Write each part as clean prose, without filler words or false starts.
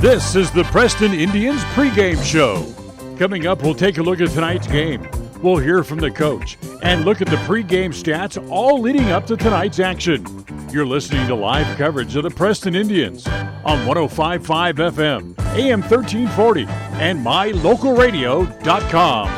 This is the Preston Indians pregame show. Coming up, we'll take a look at tonight's game. We'll hear from the coach and look at the pregame stats all leading up to tonight's action. You're listening to live coverage of the Preston Indians on 105.5 FM, AM 1340, and mylocalradio.com.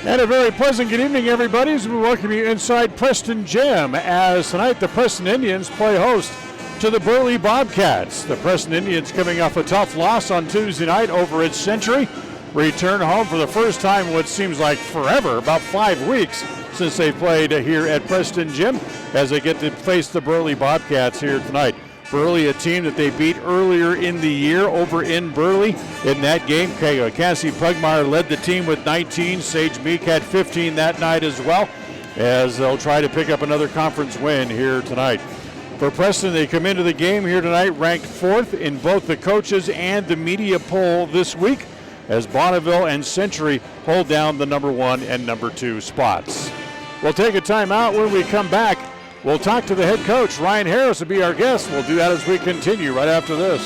And a very pleasant good evening, everybody, as we welcome you inside Preston Gym as tonight the Preston Indians play host to the Burley Bobcats. The Preston Indians coming off a tough loss on Tuesday night over at Century. Return home for the first time in what seems like forever, about 5 weeks since they played here at Preston Gym, as they get to face the Burley Bobcats here tonight. Burley, a team that they beat earlier in the year over in Burley. In that game, Cassie Pugmire led the team with 19. Sage Meek had 15 that night as well, as they'll try to pick up another conference win here tonight. For Preston, they come into the game here tonight ranked 4th in both the coaches and the media poll this week, as Bonneville and Century hold down the number 1 and number 2 spots. We'll take a timeout. When we come back, we'll talk to the head coach. Ryan Harris will be our guest. We'll do that as we continue right after this.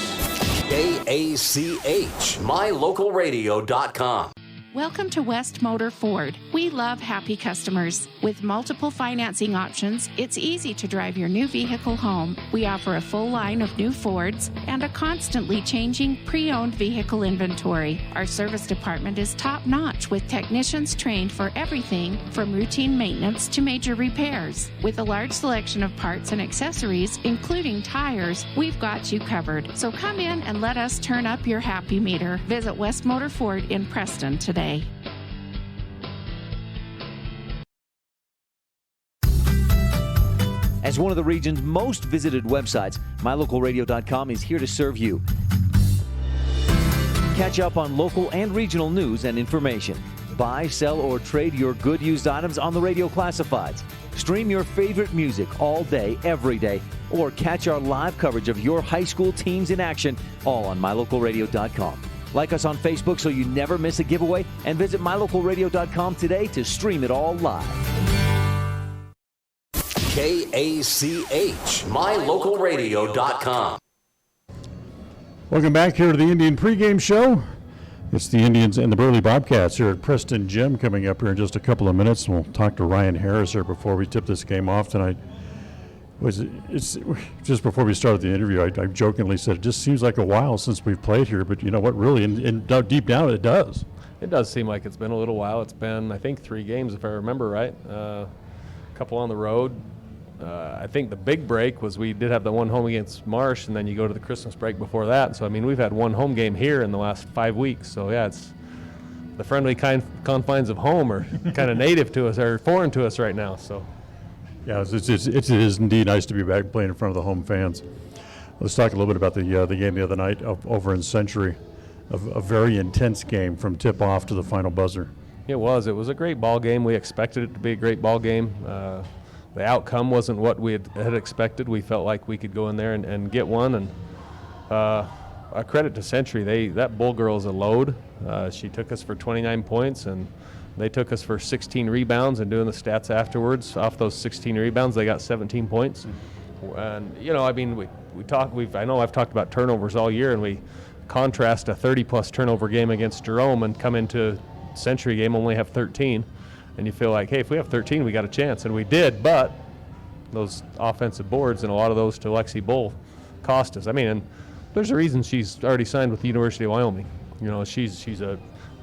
AACH, mylocalradio.com. Welcome to West Motor Ford. We love happy customers. With multiple financing options, it's easy to drive your new vehicle home. We offer a full line of new Fords and a constantly changing pre-owned vehicle inventory. Our service department is top-notch with technicians trained for everything from routine maintenance to major repairs. With a large selection of parts and accessories, including tires, we've got you covered. So come in and let us turn up your happy meter. Visit West Motor Ford in Preston today. As one of the region's most visited websites, mylocalradio.com is here to serve you. Catch up on local and regional news and information. Buy, sell, or trade your good used items on the radio classifieds. Stream your favorite music all day, every day, or catch our live coverage of your high school teams in action, all on mylocalradio.com. Like us on Facebook so you never miss a giveaway, and visit mylocalradio.com today to stream it all live. KACH, mylocalradio.com. Welcome back here to the Indian pregame show. It's the Indians and the Burley Bobcats here at Preston Gym coming up here in just a couple of minutes. We'll talk to Ryan Harris here before we tip this game off tonight. It's just before we started the interview, I jokingly said it just seems like a while since we've played here, but you know what, really, and deep down it does. It does seem like it's been a little while. It's been, I think, 3 games if I remember right. A couple on the road. I think the big break was we did have the one home against Marsh, and then you go to the Christmas break before that. So, I mean, we've had one home game here in the last 5 weeks. So, yeah, it's the friendly confines of home are kind of native to us, or foreign to us right now. So. Yeah, it is indeed nice to be back playing in front of the home fans. Let's talk a little bit about the game the other night over in Century. A very intense game from tip-off to the final buzzer. It was a great ball game. We expected it to be a great ball game. The outcome wasn't what we had expected. We felt like we could go in there and get one. And a credit to Century, that Bull girl is a load. She took us for 29 points, and they took us for 16 rebounds, and doing the stats afterwards, off those 16 rebounds, they got 17 points. And, you know, I mean, I know I've talked about turnovers all year, and we contrast a 30-plus turnover game against Jerome and come into Century game, only have 13. And you feel like, hey, if we have 13, we got a chance. And we did, but those offensive boards, and a lot of those to Lexi Bull, cost us. I mean, and there's a reason she's already signed with the University of Wyoming. You know, she's a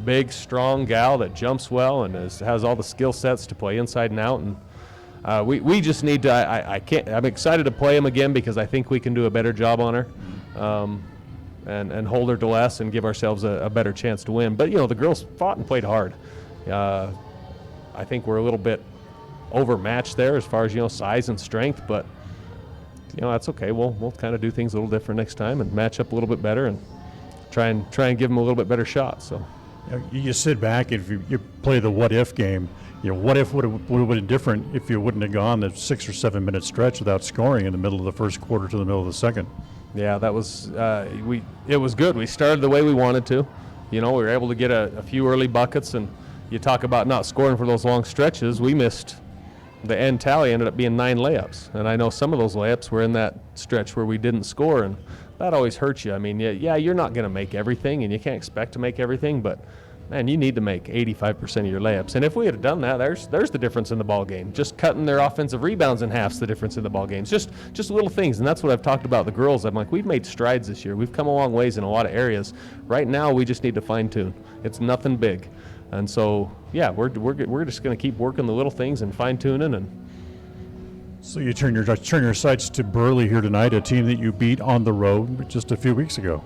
big, strong gal that jumps well and has all the skill sets to play inside and out. And we just need to. I'm excited to play them again because I think we can do a better job on her, and hold her to less and give ourselves a better chance to win. But you know, the girls fought and played hard. I think we're a little bit overmatched there as far as, you know, size and strength, but you know, that's okay. We'll kind of do things a little different next time and match up a little bit better and try and give them a little bit better shot. So. You sit back, if you play the what-if game, you know, what if would have been different if you wouldn't have gone the 6 or 7 minute stretch without scoring in the middle of the first quarter to the middle of the second? Yeah, that was it was good. We started the way we wanted to. You know, we were able to get a few early buckets, and you talk about not scoring for those long stretches. We missed the end tally, ended up being 9 layups, and I know some of those layups were in that stretch where we didn't score, and that always hurts you. I mean, yeah, you're not going to make everything, and you can't expect to make everything, but man, you need to make 85% of your layups. And if we had done that, there's the difference in the ball game. Just cutting their offensive rebounds in half's the difference in the ball games. Just little things, and that's what I've talked about the girls. I'm like, we've made strides this year. We've come a long ways in a lot of areas. Right now, we just need to fine tune. It's nothing big, and so yeah, we're just going to keep working the little things and fine tuning. And so you turn your sights to Burley here tonight, a team that you beat on the road just a few weeks ago.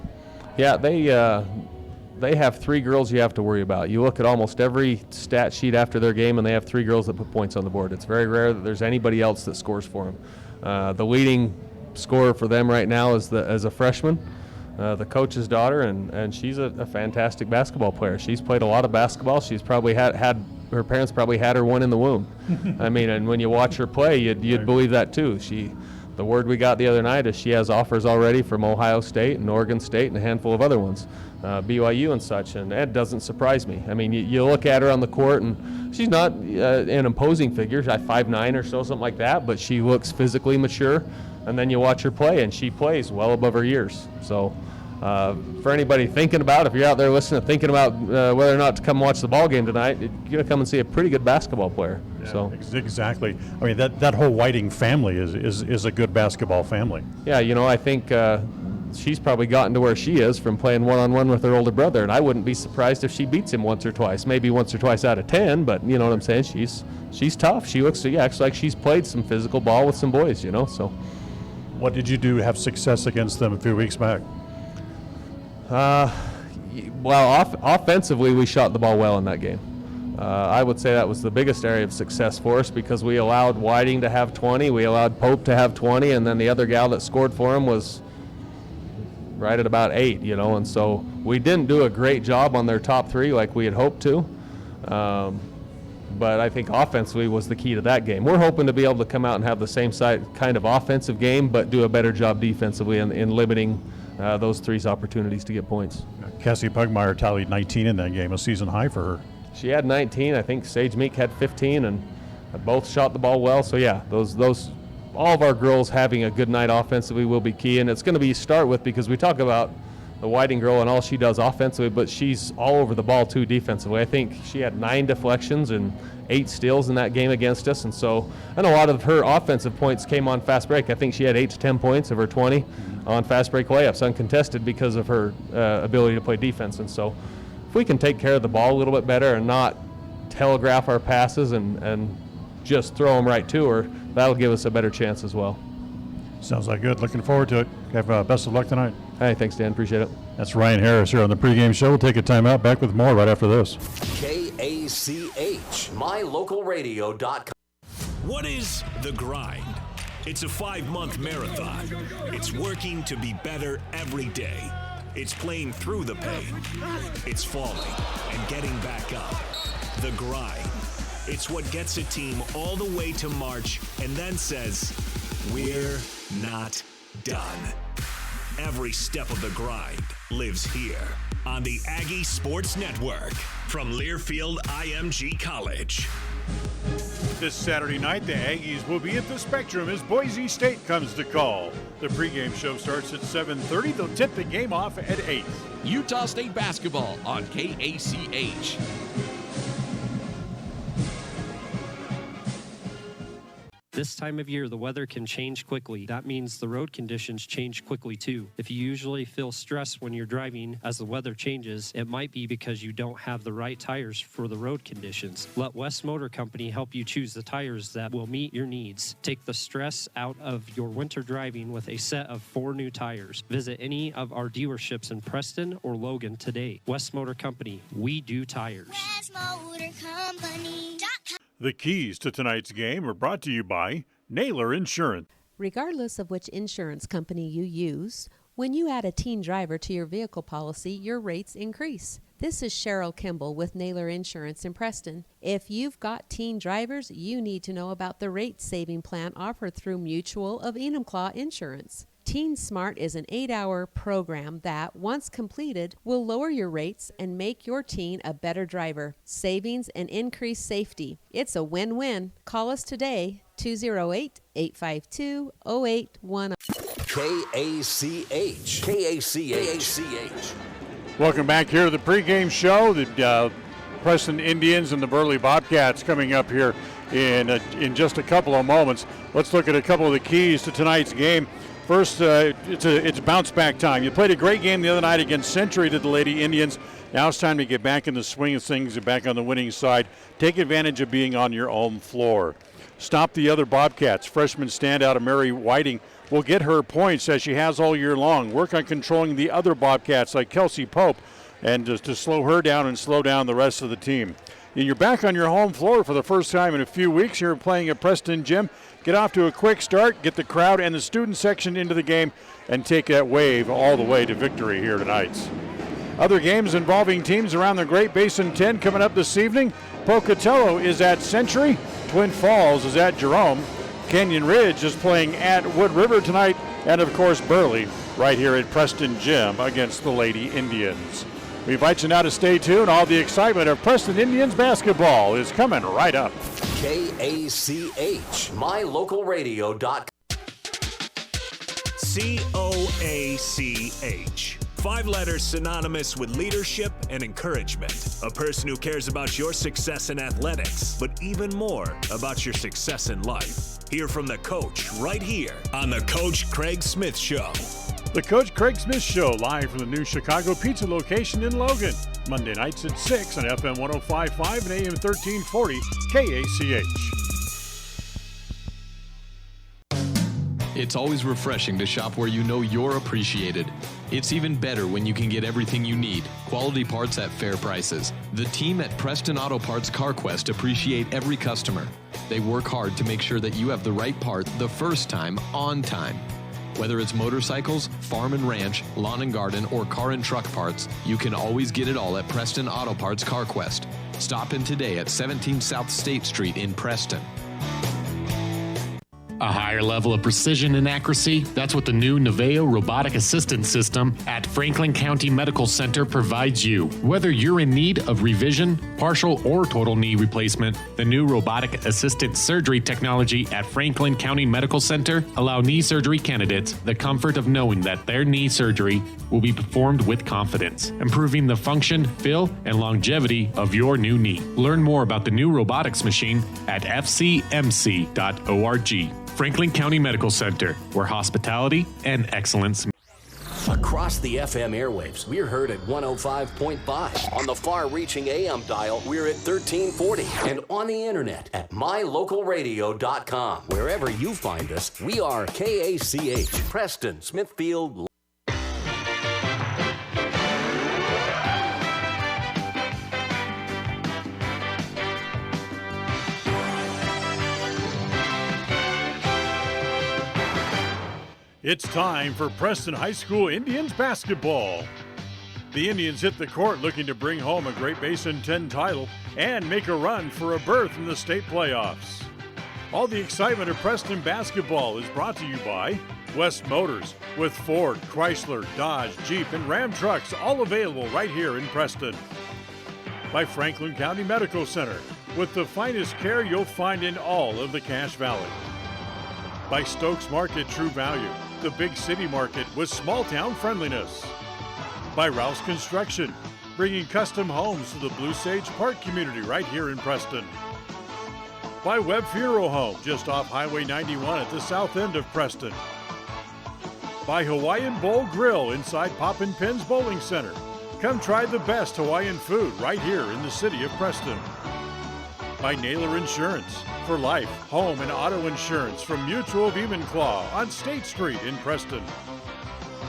Yeah, they have 3 girls you have to worry about. You look at almost every stat sheet after their game, and they have 3 girls that put points on the board. It's very rare that there's anybody else that scores for them. The leading scorer for them right now is a freshman, the coach's daughter, and she's a fantastic basketball player. She's played a lot of basketball. She's probably had her parents probably had her one in the womb. I mean, and when you watch her play, you'd believe that too. The word we got the other night is she has offers already from Ohio State and Oregon State and a handful of other ones, BYU and such, and that doesn't surprise me. I mean, you look at her on the court, and she's not an imposing figure, 5'9" or so, something like that, but she looks physically mature, and then you watch her play, and she plays well above her years. So for anybody thinking about, if you're out there listening, thinking about whether or not to come watch the ball game tonight, you're going to come and see a pretty good basketball player. Yeah, so exactly. I mean, that whole Whiting family is a good basketball family. Yeah, I think she's probably gotten to where she is from playing one-on-one with her older brother, and I wouldn't be surprised if she beats him once or twice, maybe once or twice out of 10, but you know what I'm saying? She's tough. She looks like she's played some physical ball with some boys, so. What did you do to have success against them a few weeks back? Offensively, we shot the ball well in that game. I would say that was the biggest area of success for us because we allowed Whiting to have 20, we allowed Pope to have 20, and then the other gal that scored for him was right at about 8, and so we didn't do a great job on their top 3 like we had hoped to. But I think offensively was the key to that game. We're hoping to be able to come out and have the same kind of offensive game, but do a better job defensively in limiting those 3's opportunities to get points. Cassie Pugmire tallied 19 in that game, a season high for her. She had 19. I think Sage Meek had 15, and both shot the ball well. So yeah, those all of our girls having a good night offensively will be key, and it's going to be start with because we talk about the Whiting girl and all she does offensively, but she's all over the ball too defensively. I think she had 9 deflections and 8 steals in that game against us, and a lot of her offensive points came on fast break. I think she had 8 to 10 points of her 20 on fast break layups, uncontested because of her ability to play defense. And so if we can take care of the ball a little bit better and not telegraph our passes and just throw them right to her, that'll give us a better chance as well. Sounds like good. Looking forward to it. Have best of luck tonight. Hey, thanks, Dan. Appreciate it. That's Ryan Harris here on the pregame show. We'll take a timeout. Back with more right after this. KACH, mylocalradio.com. What is The Grind? It's a 5-month marathon. It's working to be better every day. It's playing through the pain. It's falling and getting back up. The Grind. It's what gets a team all the way to March and then says, we're not done. Every step of the grind lives here on the Aggie Sports Network from Learfield IMG College. This Saturday night, the Aggies will be at the Spectrum as Boise State comes to call. The pregame show starts at 7:30. They'll tip the game off at 8. Utah State basketball on KACH. This time of year, the weather can change quickly. That means the road conditions change quickly too. If you usually feel stress when you're driving as the weather changes, it might be because you don't have the right tires for the road conditions. Let West Motor Company help you choose the tires that will meet your needs. Take the stress out of your winter driving with a set of 4 new tires. Visit any of our dealerships in Preston or Logan today. West Motor Company, we do tires. WestMotorCompany.com. The keys to tonight's game are brought to you by Naylor Insurance. Regardless of which insurance company you use, when you add a teen driver to your vehicle policy, your rates increase. This is Cheryl Kimball with Naylor Insurance in Preston. If you've got teen drivers, you need to know about the rate-saving plan offered through Mutual of Enumclaw Insurance. Teen Smart is an 8-hour program that, once completed, will lower your rates and make your teen a better driver. Savings and increased safety. It's a win-win. Call us today, 208-852-0810. K-A-C-H. K-A-C-H. Welcome back here to the pregame show. The Preston Indians and the Burley Bobcats coming up here in just a couple of moments. Let's look at a couple of the keys to tonight's game. First, it's bounce back time. You played a great game the other night against Century to the Lady Indians. Now it's time to get back in the swing of things and back on the winning side. Take advantage of being on your own floor. Stop the other Bobcats. Freshman standout Mary Whiting will get her points as she has all year long. Work on controlling the other Bobcats like Kelsey Pope and just to slow her down and slow down the rest of the team. And you're back on your home floor for the first time in a few weeks. You're playing at Preston Gym. Get off to a quick start, get the crowd and the student section into the game, and take that wave all the way to victory here tonight. Other games involving teams around the Great Basin 10 coming up this evening. Pocatello is at Century. Twin Falls is at Jerome. Canyon Ridge is playing at Wood River tonight. And, of course, Burley right here at Preston Gym against the Lady Indians. We invite you now to stay tuned. All the excitement of Preston Indians basketball is coming right up. K-A-C-H. MyLocalRadio.com. C-O-A-C-H. 5 letters synonymous with leadership and encouragement. A person who cares about your success in athletics, but even more about your success in life. Hear from the coach right here on the Coach Craig Smith Show. The Coach Craig Smith Show, live from the new Chicago Pizza location in Logan. Monday nights at 6 on FM 105.5 and AM 1340 KACH. It's always refreshing to shop where you know you're appreciated. It's even better when you can get everything you need. Quality parts at fair prices. The team at Preston Auto Parts CarQuest appreciate every customer. They work hard to make sure that you have the right part the first time, on time. Whether it's motorcycles, farm and ranch, lawn and garden, or car and truck parts, you can always get it all at Preston Auto Parts CarQuest. Stop in today at 17 South State Street in Preston. A higher level of precision and accuracy, that's what the new Naveo robotic assistance system at Franklin County Medical Center provides you. Whether you're in need of revision, partial or total knee replacement, the new robotic assisted surgery technology at Franklin County Medical Center allow knee surgery candidates the comfort of knowing that their knee surgery will be performed with confidence, improving the function, feel, and longevity of your new knee. Learn more about the new robotics machine at fcmc.org. Franklin County Medical Center, where hospitality and excellence. Across the FM airwaves, we're heard at 105.5. On the far-reaching AM dial, we're at 1340. And on the internet at MyLocalRadio.com. Wherever you find us, we are KACH, Preston, Smithfield. It's time for Preston High School Indians basketball. The Indians hit the court looking to bring home a Great Basin 10 title and make a run for a berth in the state playoffs. All the excitement of Preston basketball is brought to you by West Motors, with Ford, Chrysler, Dodge, Jeep, and Ram trucks all available right here in Preston. By Franklin County Medical Center, with the finest care you'll find in all of the Cache Valley. By Stokes Market True Value, the big city market with small town friendliness. By Rouse Construction, bringing custom homes to the Blue Sage Park community right here in Preston. By Webb Funeral Home, just off Highway 91 at the south end of Preston. By Hawaiian Bowl Grill inside Poppin' Pins Bowling Center. Come try the best Hawaiian food right here in the city of Preston. By Naylor Insurance, for life, home, and auto insurance from Mutual of Enumclaw on State Street in Preston.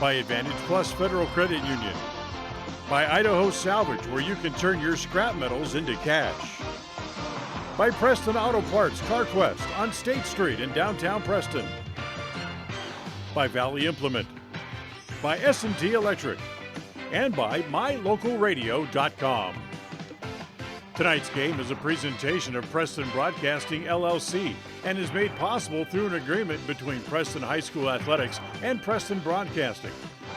By Advantage Plus Federal Credit Union. By Idaho Salvage, where you can turn your scrap metals into cash. By Preston Auto Parts CarQuest on State Street in downtown Preston. By Valley Implement. By S&T Electric. And by MyLocalRadio.com. Tonight's game is a presentation of Preston Broadcasting, LLC, and is made possible through an agreement between Preston High School Athletics and Preston Broadcasting.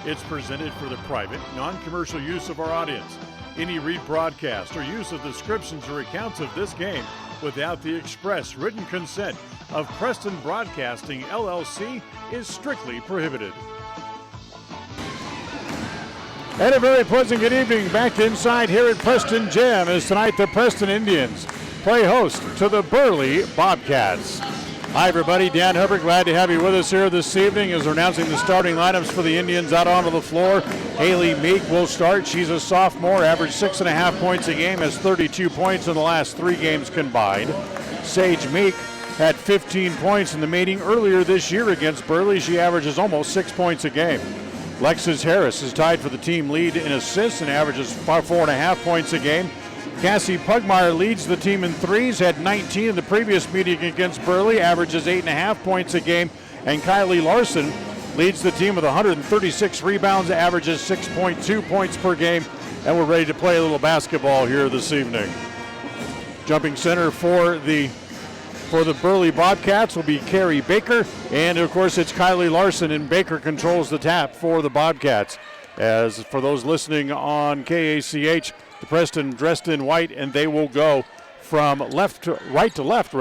It's presented for the private, non-commercial use of our audience. Any rebroadcast or use of descriptions or accounts of this game without the express written consent of Preston Broadcasting, LLC, is strictly prohibited. And a very pleasant good evening back inside here at Preston Gym as tonight the Preston Indians play host to the Burley Bobcats. Hi everybody, Dan Hubbard, glad to have you with us here this evening as we're announcing the starting lineups for the Indians out onto the floor. Haley Meek will start. She's a sophomore, averaged 6.5 points a game, has 32 points in the last 3 games combined. Sage Meek had 15 points in the meeting earlier this year against Burley. She averages almost 6 points a game. Lexus Harris is tied for the team lead in assists and averages 4.5 points a game. Cassie Pugmire leads the team in threes, had 19 in the previous meeting against Burley, averages 8.5 points a game. And Kylie Larson leads the team with 136 rebounds, averages 6.2 points per game. And we're ready to play a little basketball here this evening. Jumping center for the Burley Bobcats will be Carrie Baker. And of course it's Kylie Larson, and Baker controls the tap for the Bobcats. As for those listening on KACH, the Preston dressed in white, and they will go from right to left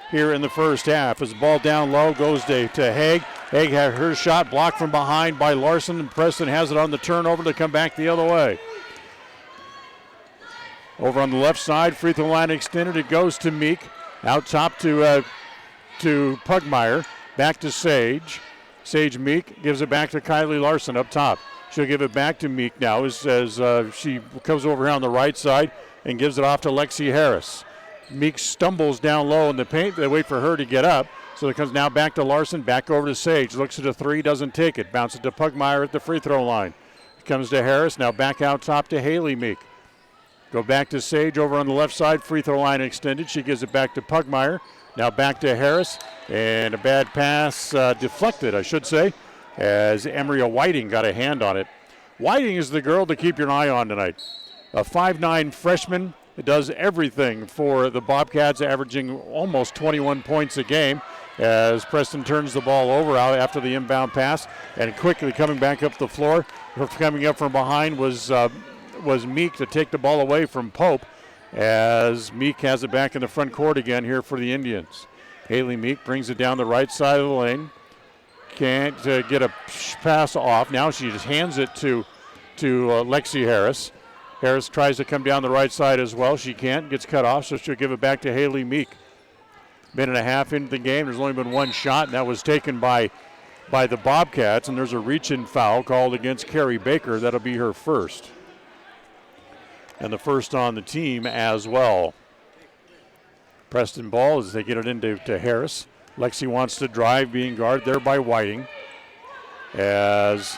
here in the first half. As the ball down low goes to Haig. Haig had her shot blocked from behind by Larson, and Preston has it on the turnover to come back the other way. Over on the left side, free throw line extended. It goes to Meek. Out top to Pugmire. Back to Sage. Sage Meek gives it back to Kylie Larson up top. She'll give it back to Meek now as she comes over here on the right side and gives it off to Lexi Harris. Meek stumbles down low in the paint. They wait for her to get up. So it comes now back to Larson, back over to Sage. Looks at a three, doesn't take it. Bounces to Pugmire at the free throw line. It comes to Harris, now back out top to Haley Meek. Go back to Sage over on the left side, free throw line extended. She gives it back to Pugmire. Now back to Harris, and a bad pass, deflected, I should say, as Emeria Whiting got a hand on it. Whiting is the girl to keep your eye on tonight. A 5'9" freshman that does everything for the Bobcats, averaging almost 21 points a game as Preston turns the ball over out after the inbound pass, and quickly coming back up the floor. Coming up from behind was Meek to take the ball away from Pope, as Meek has it back in the front court again here for the Indians. Haley Meek brings it down the right side of the lane. Can't get a pass off. Now she just hands it to Lexi Harris. Harris tries to come down the right side as well. She can't. Gets cut off, so she'll give it back to Haley Meek. Minute and a half into the game. There's only been one shot, and that was taken by the Bobcats, and there's a reach-in foul called against Carrie Baker. That'll be her first. And the first on the team as well. Preston ball as they get it into Harris. Lexi wants to drive, being guarded there by Whiting. As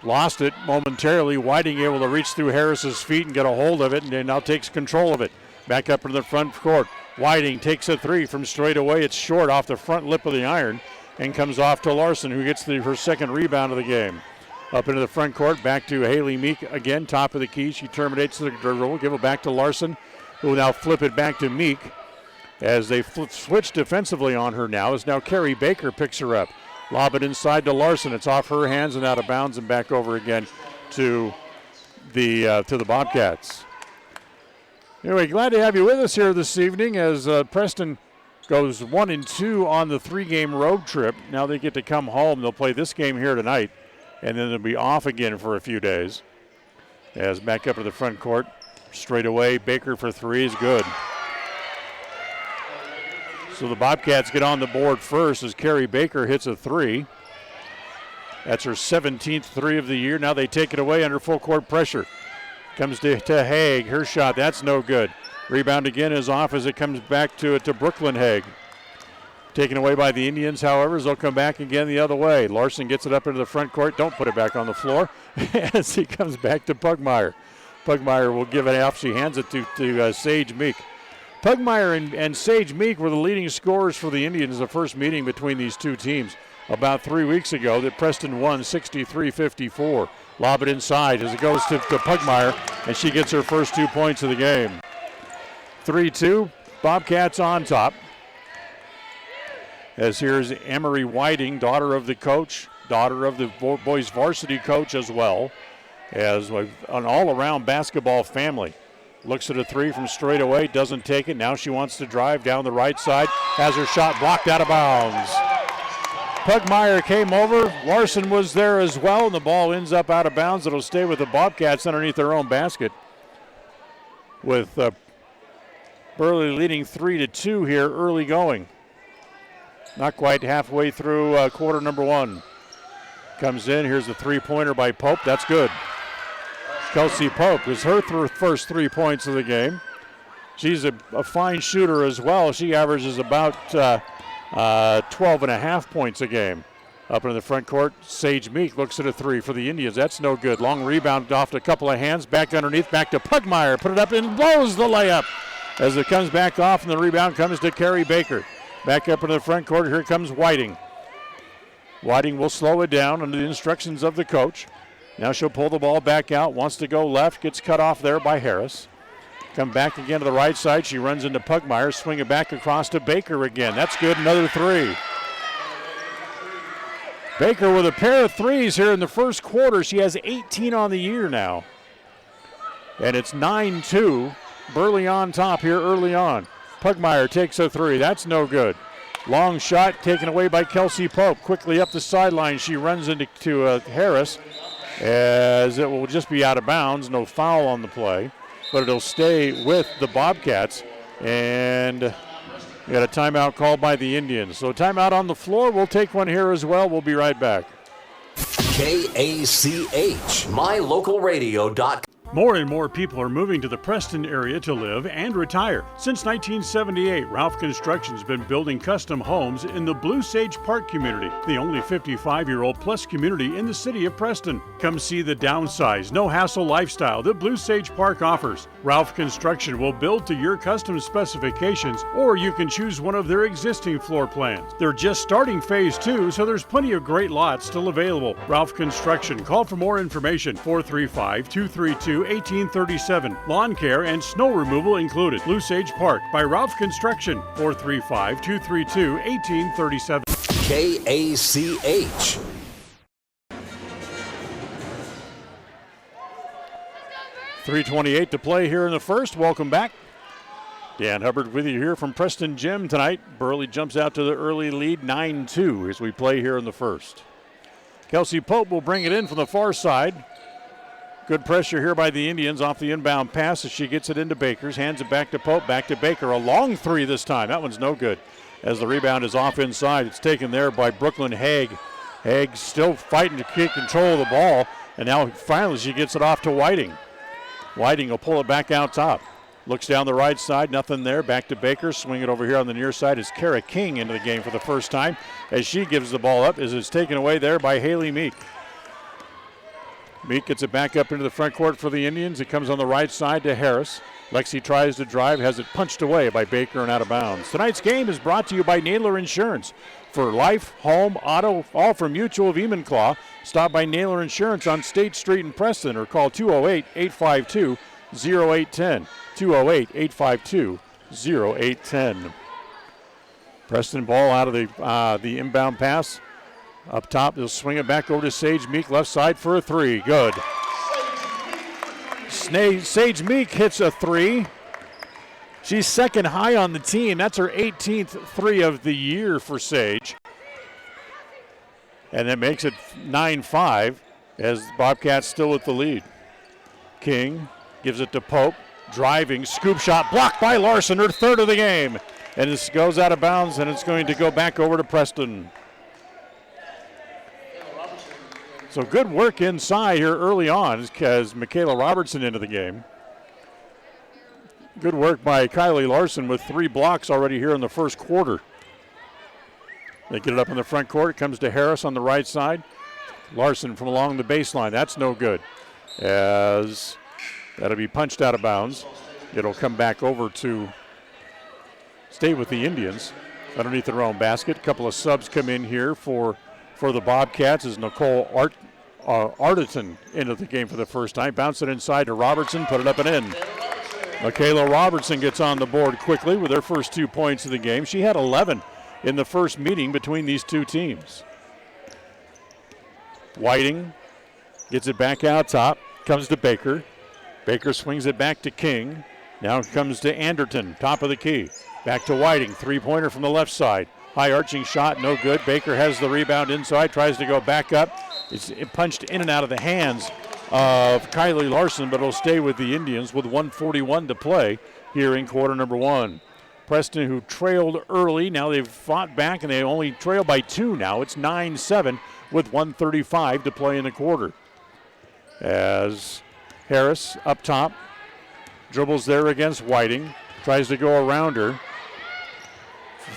lost it momentarily, Whiting able to reach through Harris's feet and get a hold of it, and then now takes control of it. Back up into the front court. Whiting takes a three from straight away. It's short off the front lip of the iron and comes off to Larson, who gets her second rebound of the game. Up into the front court, back to Haley Meek again, top of the key. She terminates the dribble, give it back to Larson, who will now flip it back to Meek. As they switch defensively on her now, as now Carrie Baker picks her up. Lob it inside to Larson. It's off her hands and out of bounds and back over again to the Bobcats. Anyway, glad to have you with us here this evening as Preston goes 1-2 on the 3-game road trip. Now they get to come home. They'll play this game here tonight, and then they'll be off again for a few days. As back up to the front court, straight away, Baker for three is good. So the Bobcats get on the board first as Carrie Baker hits a three. That's her 17th three of the year. Now they take it away under full court pressure. Comes to Haig. Her shot, that's no good. Rebound again is off as it comes back to Brooklyn Haig. Taken away by the Indians, however, as they'll come back again the other way. Larson gets it up into the front court. Don't put it back on the floor as he comes back to Pugmire. Pugmire will give it off. She hands it to Sage Meek. Pugmire and Sage Meek were the leading scorers for the Indians the first meeting between these two teams about 3 weeks ago that Preston won 63-54. Lob it inside as it goes to Pugmire, and she gets her first 2 points of the game. 3-2, Bobcats on top. As here's Emery Whiting, daughter of the coach, daughter of the boys varsity coach as well, as an all-around basketball family. Looks at a three from straight away, doesn't take it. Now she wants to drive down the right side. Has her shot blocked out of bounds. Pugmire came over. Larson was there as well, and the ball ends up out of bounds. It'll stay with the Bobcats underneath their own basket. With Burley leading 3-2 here early going. Not quite halfway through quarter number one. Comes in, here's the three-pointer by Pope. That's good. Kelsey Pope is her first 3 points of the game. She's a fine shooter as well. She averages about 12.5 points a game. Up in the front court, Sage Meek looks at a three for the Indians. That's no good. Long rebound off to a couple of hands. Back underneath, back to Pugmire. Put it up and blows the layup. As it comes back off, and the rebound comes to Carrie Baker. Back up into the front court, here comes Whiting. Whiting will slow it down under the instructions of the coach. Now she'll pull the ball back out, wants to go left, gets cut off there by Harris. Come back again to the right side. She runs into Pugmire, swing it back across to Baker again. That's good, another three. Baker with a pair of threes here in the first quarter. She has 18 on the year now. And it's 9-2. Burley on top here early on. Pugmire takes a three. That's no good. Long shot taken away by Kelsey Pope. Quickly up the sideline. She runs into Harris, as it will just be out of bounds. No foul on the play, but it'll stay with the Bobcats. And we got a timeout called by the Indians. So timeout on the floor. We'll take one here as well. We'll be right back. KACH, mylocalradio.com. More and more people are moving to the Preston area to live and retire. Since 1978, Ralph Construction's been building custom homes in the Blue Sage Park community, the only 55-year-old plus community in the city of Preston. Come see the downsized, no-hassle lifestyle that Blue Sage Park offers. Ralph Construction will build to your custom specifications, or you can choose one of their existing floor plans. They're just starting phase 2, so there's plenty of great lots still available. Ralph Construction. Call for more information, 435-232-1837. Lawn care and snow removal included. Blue Sage Park by Ralph Construction. 435-232-1837. KACH. .328 to play here in the first. Welcome back. Dan Hubbard with you here from Preston Gym tonight. Burley jumps out to the early lead, 9-2 as we play here in the first. Kelsey Pope will bring it in from the far side. Good pressure here by the Indians off the inbound pass as she gets it into Baker's. Hands it back to Pope, back to Baker. A long three this time. That one's no good. As the rebound is off inside, it's taken there by Brooklyn Haig. Haig still fighting to keep control of the ball, and now finally she gets it off to Whiting. Whiting will pull it back out top. Looks down the right side, nothing there. Back to Baker. Swing it over here on the near side is Kara King into the game for the first time as she gives the ball up as it's taken away there by Haley Meek. Meek gets it back up into the front court for the Indians. It comes on the right side to Harris. Lexi tries to drive, has it punched away by Baker and out of bounds. Tonight's game is brought to you by Naylor Insurance. For life, home, auto, all from Mutual of Enumclaw. Stop by Naylor Insurance on State Street in Preston or call 208-852-0810. 208-852-0810. Preston ball out of the inbound pass. Up top, they'll swing it back over to Sage Meek, left side for a three. Good. Sage Meek hits a three. She's second high on the team. That's her 18th three of the year for Sage. And that makes it 9-5 as Bobcats still at the lead. King gives it to Pope. Driving, scoop shot blocked by Larson, her third of the game. And this goes out of bounds, and it's going to go back over to Preston. So good work inside here early on as Michaela Robertson into the game. Good work by Kylie Larson with 3 blocks already here in the first quarter. They get it up in the front court. It comes to Harris on the right side. Larson from along the baseline. That's no good. As that'll be punched out of bounds. It'll come back over to stay with the Indians underneath their own basket. A couple of subs come in here for the Bobcats as Nicole Arterton into the game for the first time. Bounce it inside to Robertson, put it up and in. Michaela Robertson gets on the board quickly with her first 2 points of the game. She had 11 in the first meeting between these two teams. Whiting gets it back out top, comes to Baker. Baker swings it back to King. Now it comes to Anderton, top of the key. Back to Whiting, three-pointer from the left side. High arching shot, no good. Baker has the rebound inside, tries to go back up. It's punched in and out of the hands of Kylie Larson, but it'll stay with the Indians with 1:41 to play here in quarter number one. Preston, who trailed early, now they've fought back and they only trail by 2 now. It's 9-7 with 1:35 to play in the quarter. As Harris up top, dribbles there against Whiting, tries to go around her.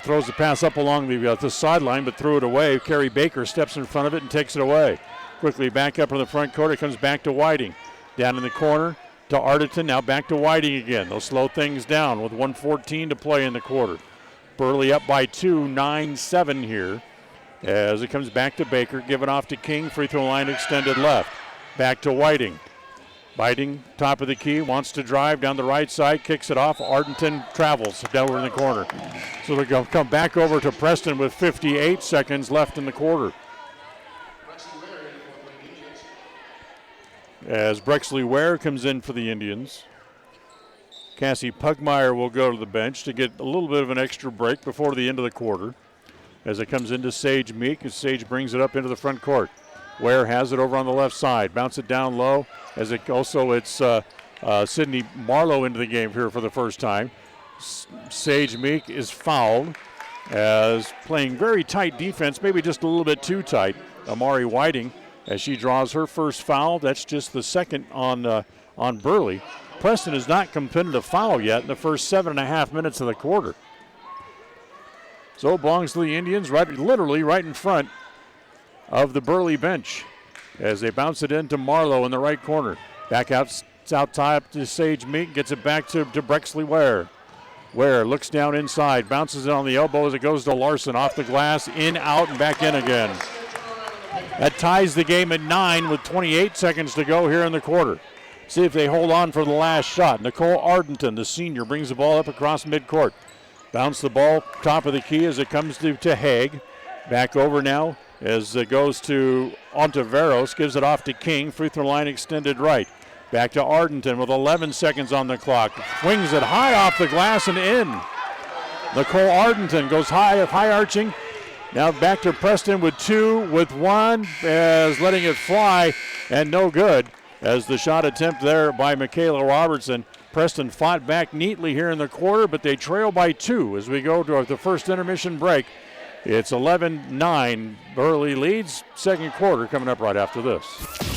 Throws the pass up along the sideline, but threw it away. Carrie Baker steps in front of it and takes it away. Quickly back up in the front court. It comes back to Whiting. Down in the corner to Arterton. Now back to Whiting again. They'll slow things down with 1:14 to play in the quarter. Burley up by 2, 9-7 here. As it comes back to Baker. Give it off to King. Free throw line extended left. Back to Whiting. Whiting, top of the key, wants to drive down the right side, kicks it off. Arterton travels down in the corner. So they'll come back over to Preston with 58 seconds left in the quarter. As Brexley Ware comes in for the Indians. Cassie Pugmire will go to the bench to get a little bit of an extra break before the end of the quarter. As it comes into Sage Meek, as Sage brings it up into the front court. Ware has it over on the left side. Bounce it down low. As it also, it's Sydney Marlowe into the game here for the first time. Sage Meek is fouled as playing very tight defense, maybe just a little bit too tight. Amari Whiting, as she draws her first foul. That's just the second on Burley. Preston has not committed a foul yet in the first 7.5 minutes of the quarter. So it belongs to the Indians, literally right in front of the Burley bench as they bounce it into Marlowe in the right corner. Back out top to Sage Meek, gets it back to Brexley Ware. Ware looks down inside, bounces it on the elbow as it goes to Larson. Off the glass, in, out, and back in again. That ties the game at 9 with 28 seconds to go here in the quarter. See if they hold on for the last shot. Nicole Ardenton, the senior, brings the ball up across midcourt. Bounce the ball top of the key as it comes to Haig. Back over now as it goes to Ontiveros, gives it off to King. Free throw line extended right. Back to Ardenton with 11 seconds on the clock. Swings it high off the glass and in. Nicole Ardenton goes high arching. Now back to Preston with 2, with 1, as letting it fly and no good. As the shot attempt there by Michaela Robertson. Preston fought back neatly here in the quarter, but they trail by 2 as we go to the first intermission break. It's 11-9. Burley leads. Second quarter coming up right after this.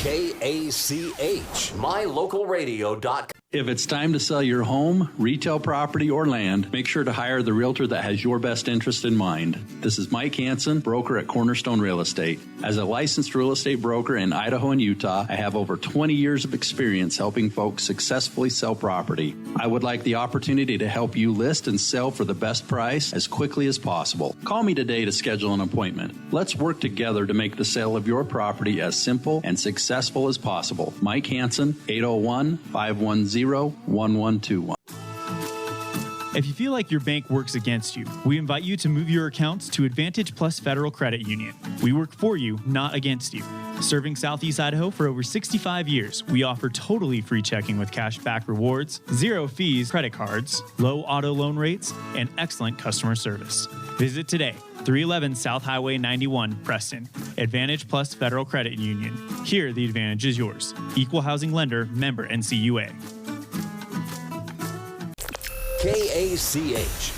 KACH, mylocalradio.com. If it's time to sell your home, retail property, or land, make sure to hire the realtor that has your best interest in mind. This is Mike Hansen, broker at Cornerstone Real Estate. As a licensed real estate broker in Idaho and Utah, I have over 20 years of experience helping folks successfully sell property. I would like the opportunity to help you list and sell for the best price as quickly as possible. Call me today to schedule an appointment. Let's work together to make the sale of your property as simple and successful as possible. Mike Hansen, 801-510-1121. If you feel like your bank works against you, we invite you to move your accounts to Advantage Plus Federal Credit Union. We work for you, not against you. Serving Southeast Idaho for over 65 years, we offer totally free checking with cash back rewards, 0 fees credit cards, low auto loan rates, and excellent customer service. Visit today, 311 South Highway 91, Preston. Advantage Plus Federal Credit Union. Here, the advantage is yours. Equal housing lender, member NCUA. KACH.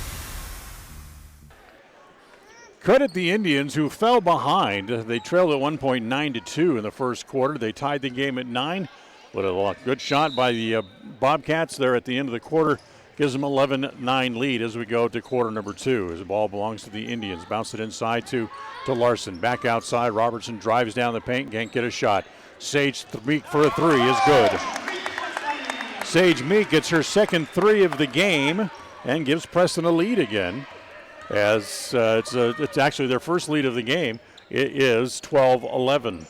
Credit the Indians who fell behind. They trailed at 1.9-2 in the first quarter. They tied the game at 9. What a good shot by the Bobcats there at the end of the quarter. Gives them 11-9 lead as we go to quarter number 2. As the ball belongs to the Indians. Bounce it inside to Larson. Back outside. Robertson drives down the paint. Can't get a shot. Sage Meek for a 3 is good. Sage Meek gets her second 3 of the game and gives Preston a lead again. As it's actually their first lead of the game. It is 12-11.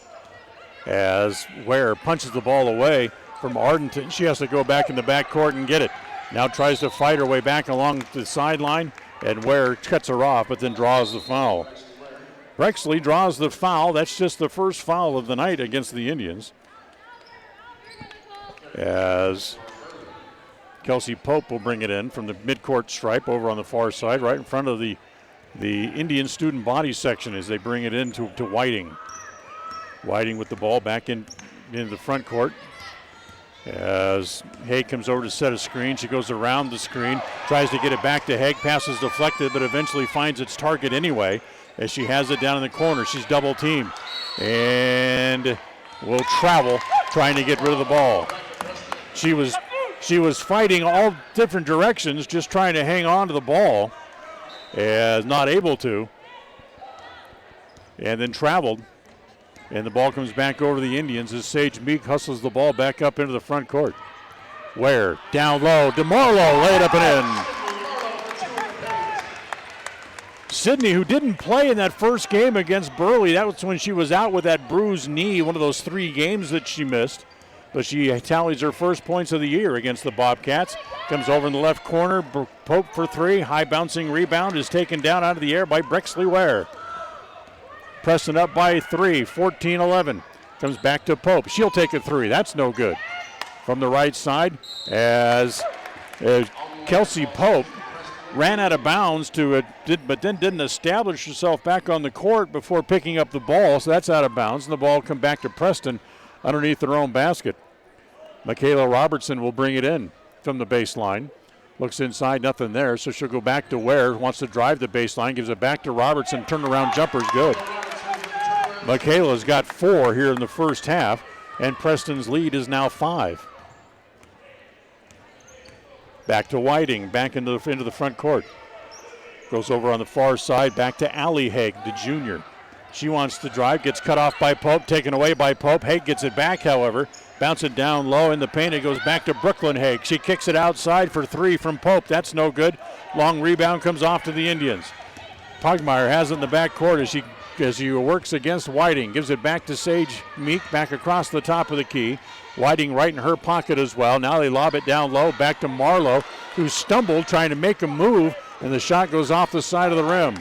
As Ware punches the ball away from Ardenton. She has to go back in the backcourt and get it. Now tries to fight her way back along the sideline, and Ware cuts her off, but then draws the foul. Brexley draws the foul. That's just the first foul of the night against the Indians. As Kelsey Pope will bring it in from the midcourt stripe over on the far side, right in front of the Indian student body section as they bring it in to Whiting. Whiting with the ball back into the front court. As Haig comes over to set a screen, she goes around the screen, tries to get it back to Haig, passes deflected, but eventually finds its target anyway as she has it down in the corner. She's double teamed and will travel, trying to get rid of the ball. She was fighting all different directions, just trying to hang on to the ball, as not able to, and then traveled. And the ball comes back over to the Indians as Sage Meek hustles the ball back up into the front court. Ware down low, DeMarlo laid up and in. Sydney, who didn't play in that first game against Burley, that was when she was out with that bruised knee, one of those 3 games that she missed. But she tallies her first points of the year against the Bobcats. Comes over in the left corner, Pope for 3. High bouncing rebound is taken down out of the air by Brexley Ware. Preston up by 3, 14-11. Comes back to Pope. She'll take a 3. That's no good. From the right side as Kelsey Pope ran out of bounds but then didn't establish herself back on the court before picking up the ball. So that's out of bounds. And the ball come back to Preston underneath their own basket. Michaela Robertson will bring it in from the baseline. Looks inside, nothing there. So she'll go back to Ware. Wants to drive the baseline. Gives it back to Robertson. Turnaround jumper's good. Michaela's got 4 here in the first half, and Preston's lead is now 5. Back to Whiting, back into the front court. Goes over on the far side, back to Allie Haig, the junior. She wants to drive, gets cut off by Pope, taken away by Pope. Haig gets it back, however. Bounce it down low in the paint. It goes back to Brooklyn Haig. She kicks it outside for 3 from Pope. That's no good. Long rebound comes off to the Indians. Pugmire has it in the back court as he works against Whiting. Gives it back to Sage Meek, back across the top of the key. Whiting right in her pocket as well. Now they lob it down low, back to Marlowe, who stumbled trying to make a move, and the shot goes off the side of the rim.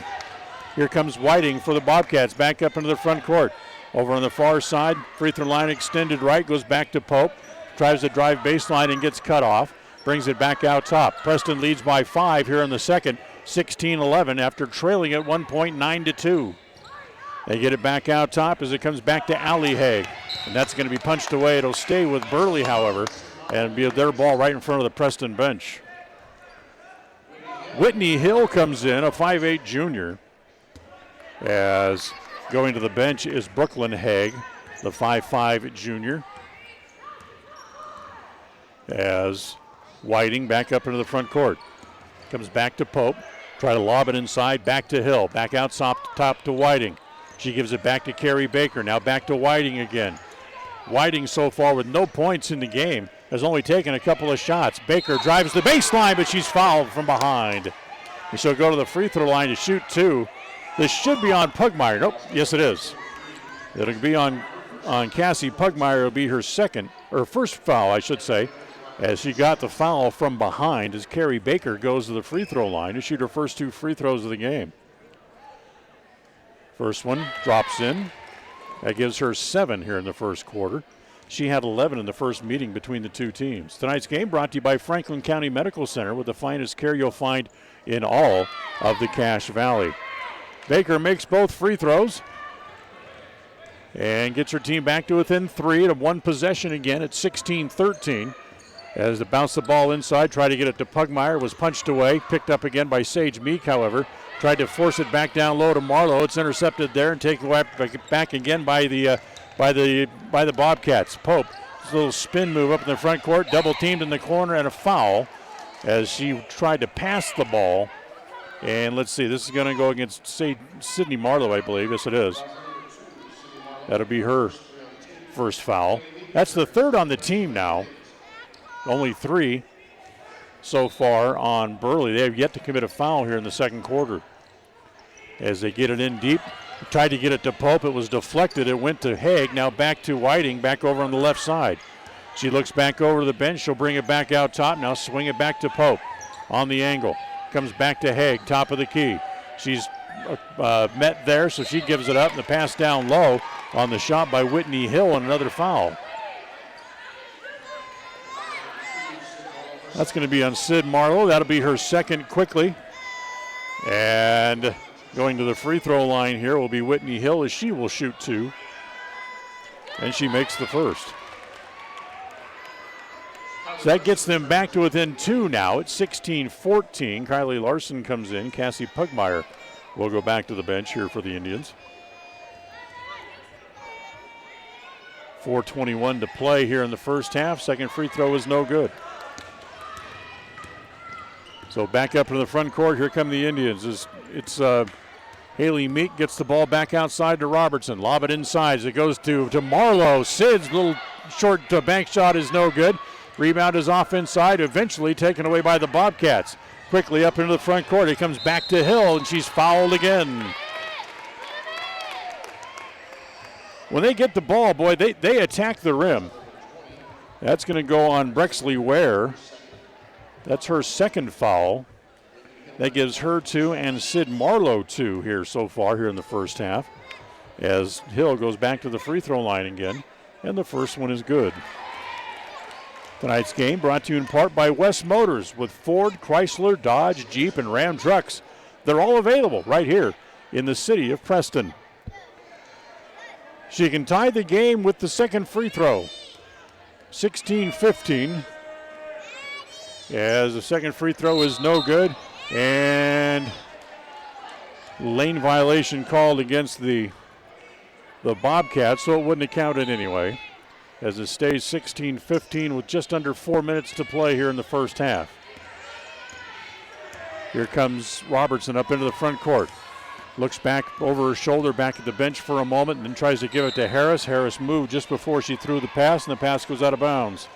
Here comes Whiting for the Bobcats, back up into the front court. Over on the far side, free throw line extended right, goes back to Pope. Tries to drive baseline and gets cut off. Brings it back out top. Preston leads by 5 here in the second, 16-11 after trailing at 1 point, 9-2. They get it back out top as it comes back to Allie Haig. And that's going to be punched away. It'll stay with Burley, however, and be their ball right in front of the Preston bench. Whitney Hill comes in, a 5'8 junior. As going to the bench is Brooklyn Haig, the 5'5 junior. As Whiting back up into the front court. Comes back to Pope. Try to lob it inside, back to Hill. Back out top to Whiting. She gives it back to Carrie Baker. Now back to Whiting again. Whiting so far with no points in the game has only taken a couple of shots. Baker drives the baseline, but she's fouled from behind. And she'll go to the free throw line to shoot 2. This should be on Pugmire. Nope, yes it is. It'll be on Cassie Pugmire. It'll be her first foul, I should say, as she got the foul from behind as Carrie Baker goes to the free throw line to shoot her first 2 free throws of the game. First one drops in. That gives her 7 here in the first quarter. She had 11 in the first meeting between the two teams. Tonight's game brought to you by Franklin County Medical Center, with the finest care you'll find in all of the Cache Valley. Baker makes both free throws and gets her team back to within 3 to 1 possession again at 16-13. As they bounce the ball inside, try to get it to Pugmire, was punched away, picked up again by Sage Meek, however. Tried to force it back down low to Marlowe. It's intercepted there and taken back again by the Bobcats. Pope, a little spin move up in the front court, double teamed in the corner, and a foul as she tried to pass the ball. And let's see, this is going to go against Sydney Marlowe, I believe. Yes, it is. That'll be her first foul. That's the 3rd on the team now. Only 3 so far on Burley. They have yet to commit a foul here in the second quarter. As they get it in deep, tried to get it to Pope. It was deflected. It went to Haig. Now back to Whiting, back over on the left side. She looks back over to the bench. She'll bring it back out top. Now swing it back to Pope on the angle. Comes back to Haig, top of the key. She's met there, so she gives it up. And the pass down low on the shot by Whitney Hill, and another foul. That's going to be on Sid Marlowe. That'll be her second quickly. And going to the free throw line here will be Whitney Hill, as she will shoot 2. And she makes the first. So that gets them back to within 2 now. It's 16-14. Kylie Larson comes in. Cassie Pugmire will go back to the bench here for the Indians. 4:21 to play here in the first half. Second free throw is no good. So back up to the front court. Here come the Indians. It's Haley Meek gets the ball back outside to Robertson. Lob it inside as it goes to Marlowe. Sid's little short bank shot is no good. Rebound is off inside, eventually taken away by the Bobcats. Quickly up into the front court. It comes back to Hill, and she's fouled again. When they get the ball, boy, they attack the rim. That's going to go on Brexley Ware. That's her second foul. That gives her 2 and Sid Marlowe 2 here so far here in the first half, as Hill goes back to the free throw line again, and the first one is good. Tonight's game brought to you in part by West Motors with Ford, Chrysler, Dodge, Jeep, and Ram trucks. They're all available right here in the city of Preston. She can tie the game with the second free throw. 16-15. As the second free throw is no good. And lane violation called against the Bobcats, so it wouldn't have counted anyway, as it stays 16-15 with just under 4 minutes to play here in the first half. Here comes Robertson up into the front court. Looks back over her shoulder, back at the bench for a moment, and then tries to give it to Harris. Harris moved just before she threw the pass, and the pass goes out of bounds.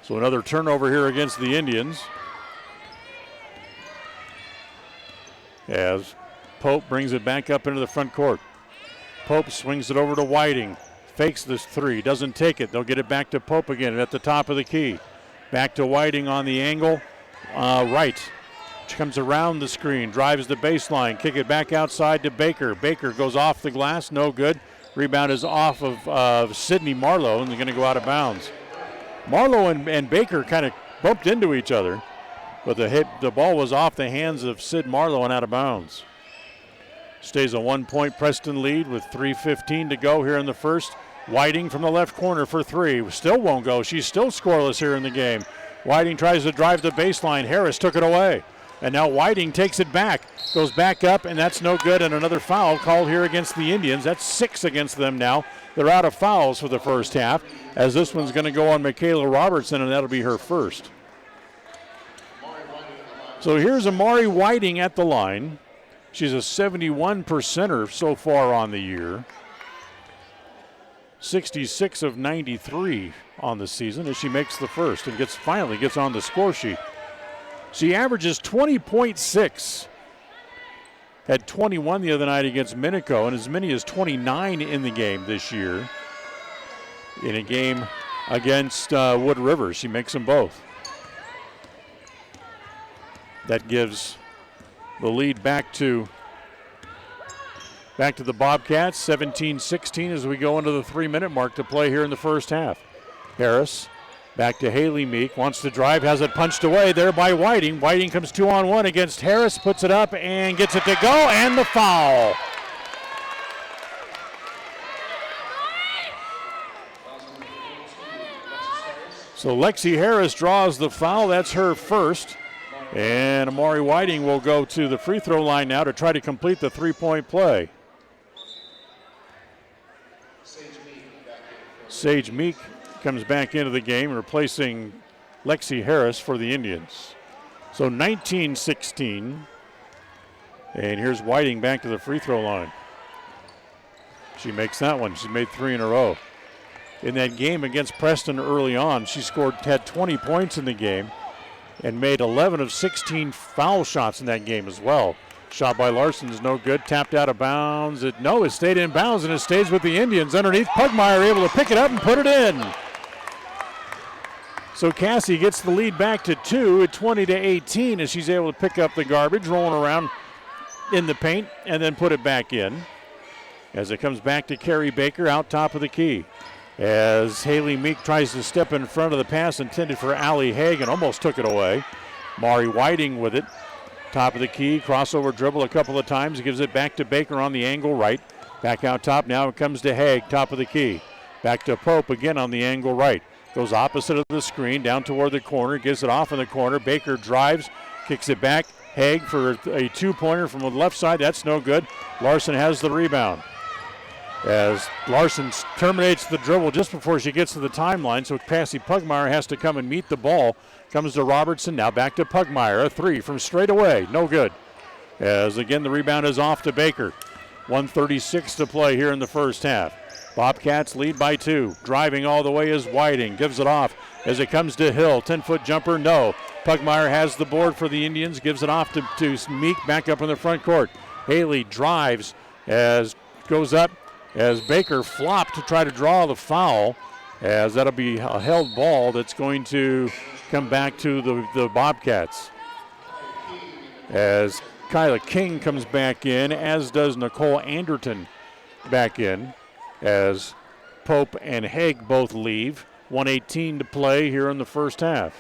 So another turnover here against the Indians, as Pope brings it back up into the front court. Pope swings it over to Whiting. Fakes this 3, doesn't take it. They'll get it back to Pope again at the top of the key. Back to Whiting on the angle, right. She comes around the screen, drives the baseline, kick it back outside to Baker. Baker goes off the glass, no good. Rebound is off of Sydney Marlowe, and they're going to go out of bounds. Marlowe and Baker kind of bumped into each other, but the ball was off the hands of Sid Marlowe and out of bounds. Stays a 1-point Preston lead with 3:15 to go here in the first. Whiting from the left corner for 3. Still won't go. She's still scoreless here in the game. Whiting tries to drive the baseline. Harris took it away. And now Whiting takes it back. Goes back up, and that's no good. And another foul called here against the Indians. That's 6 against them now. They're out of fouls for the first half, as this one's going to go on Michaela Robertson, and that'll be her first. So here's Amari Whiting at the line. She's a 71%er so far on the year. 66 of 93 on the season as she makes the first and finally gets on the score sheet. She averages 20.6. Had 21 the other night against Minico, and as many as 29 in the game this year. In a game against Wood River, she makes them both. That gives the lead back to the Bobcats, 17-16 as we go into the 3-minute mark to play here in the first half. Harris back to Haley Meek, wants to drive, has it punched away there by Whiting. Whiting comes 2-on-1 against Harris, puts it up and gets it to go, and the foul. So Lexi Harris draws the foul, that's her first. And Amari Whiting will go to the free throw line now to try to complete the 3-point play. Sage Meek comes back into the game, replacing Lexi Harris for the Indians. So 19-16. And here's Whiting back to the free throw line. She makes that one. She's made 3 in a row. In that game against Preston early on, she had 20 points in the game and made 11 of 16 foul shots in that game as well. Shot by Larson is no good, tapped out of bounds. It stayed in bounds, and it stays with the Indians. Underneath, Pugmire able to pick it up and put it in. So Cassie gets the lead back to 2 at 20-18 as she's able to pick up the garbage, rolling around in the paint, and then put it back in. As it comes back to Carrie Baker out top of the key. as Haley Meek tries to step in front of the pass intended for Allie Haig and almost took it away. Mari Whiting with it. Top of the key, crossover dribble a couple of times, gives it back to Baker on the angle right. Back out top, now it comes to Haig, top of the key. Back to Pope again on the angle right. Goes opposite of the screen, down toward the corner, gives it off in the corner. Baker drives, kicks it back. Haig for a two-pointer from the left side, that's no good. Larson has the rebound. As Larson terminates the dribble just before she gets to the timeline, so Cassie Pugmire has to come and meet the ball. Comes to Robertson, now back to Pugmire. A three from straight away, no good. As again the rebound is off to Baker. 1:36 to play here in the first half. Bobcats lead by 2. Driving all the way is Whiting. Gives it off as it comes to Hill. 10-foot jumper, no. Pugmire has the board for the Indians. Gives it off to Meek back up in the front court. Haley drives as goes up as Baker flopped to try to draw the foul, as that'll be a held ball that's going to come back to the Bobcats. As Kyla King comes back in, as does Nicole Anderton back in, as Pope and Haig both leave. 1:18 to play here in the first half.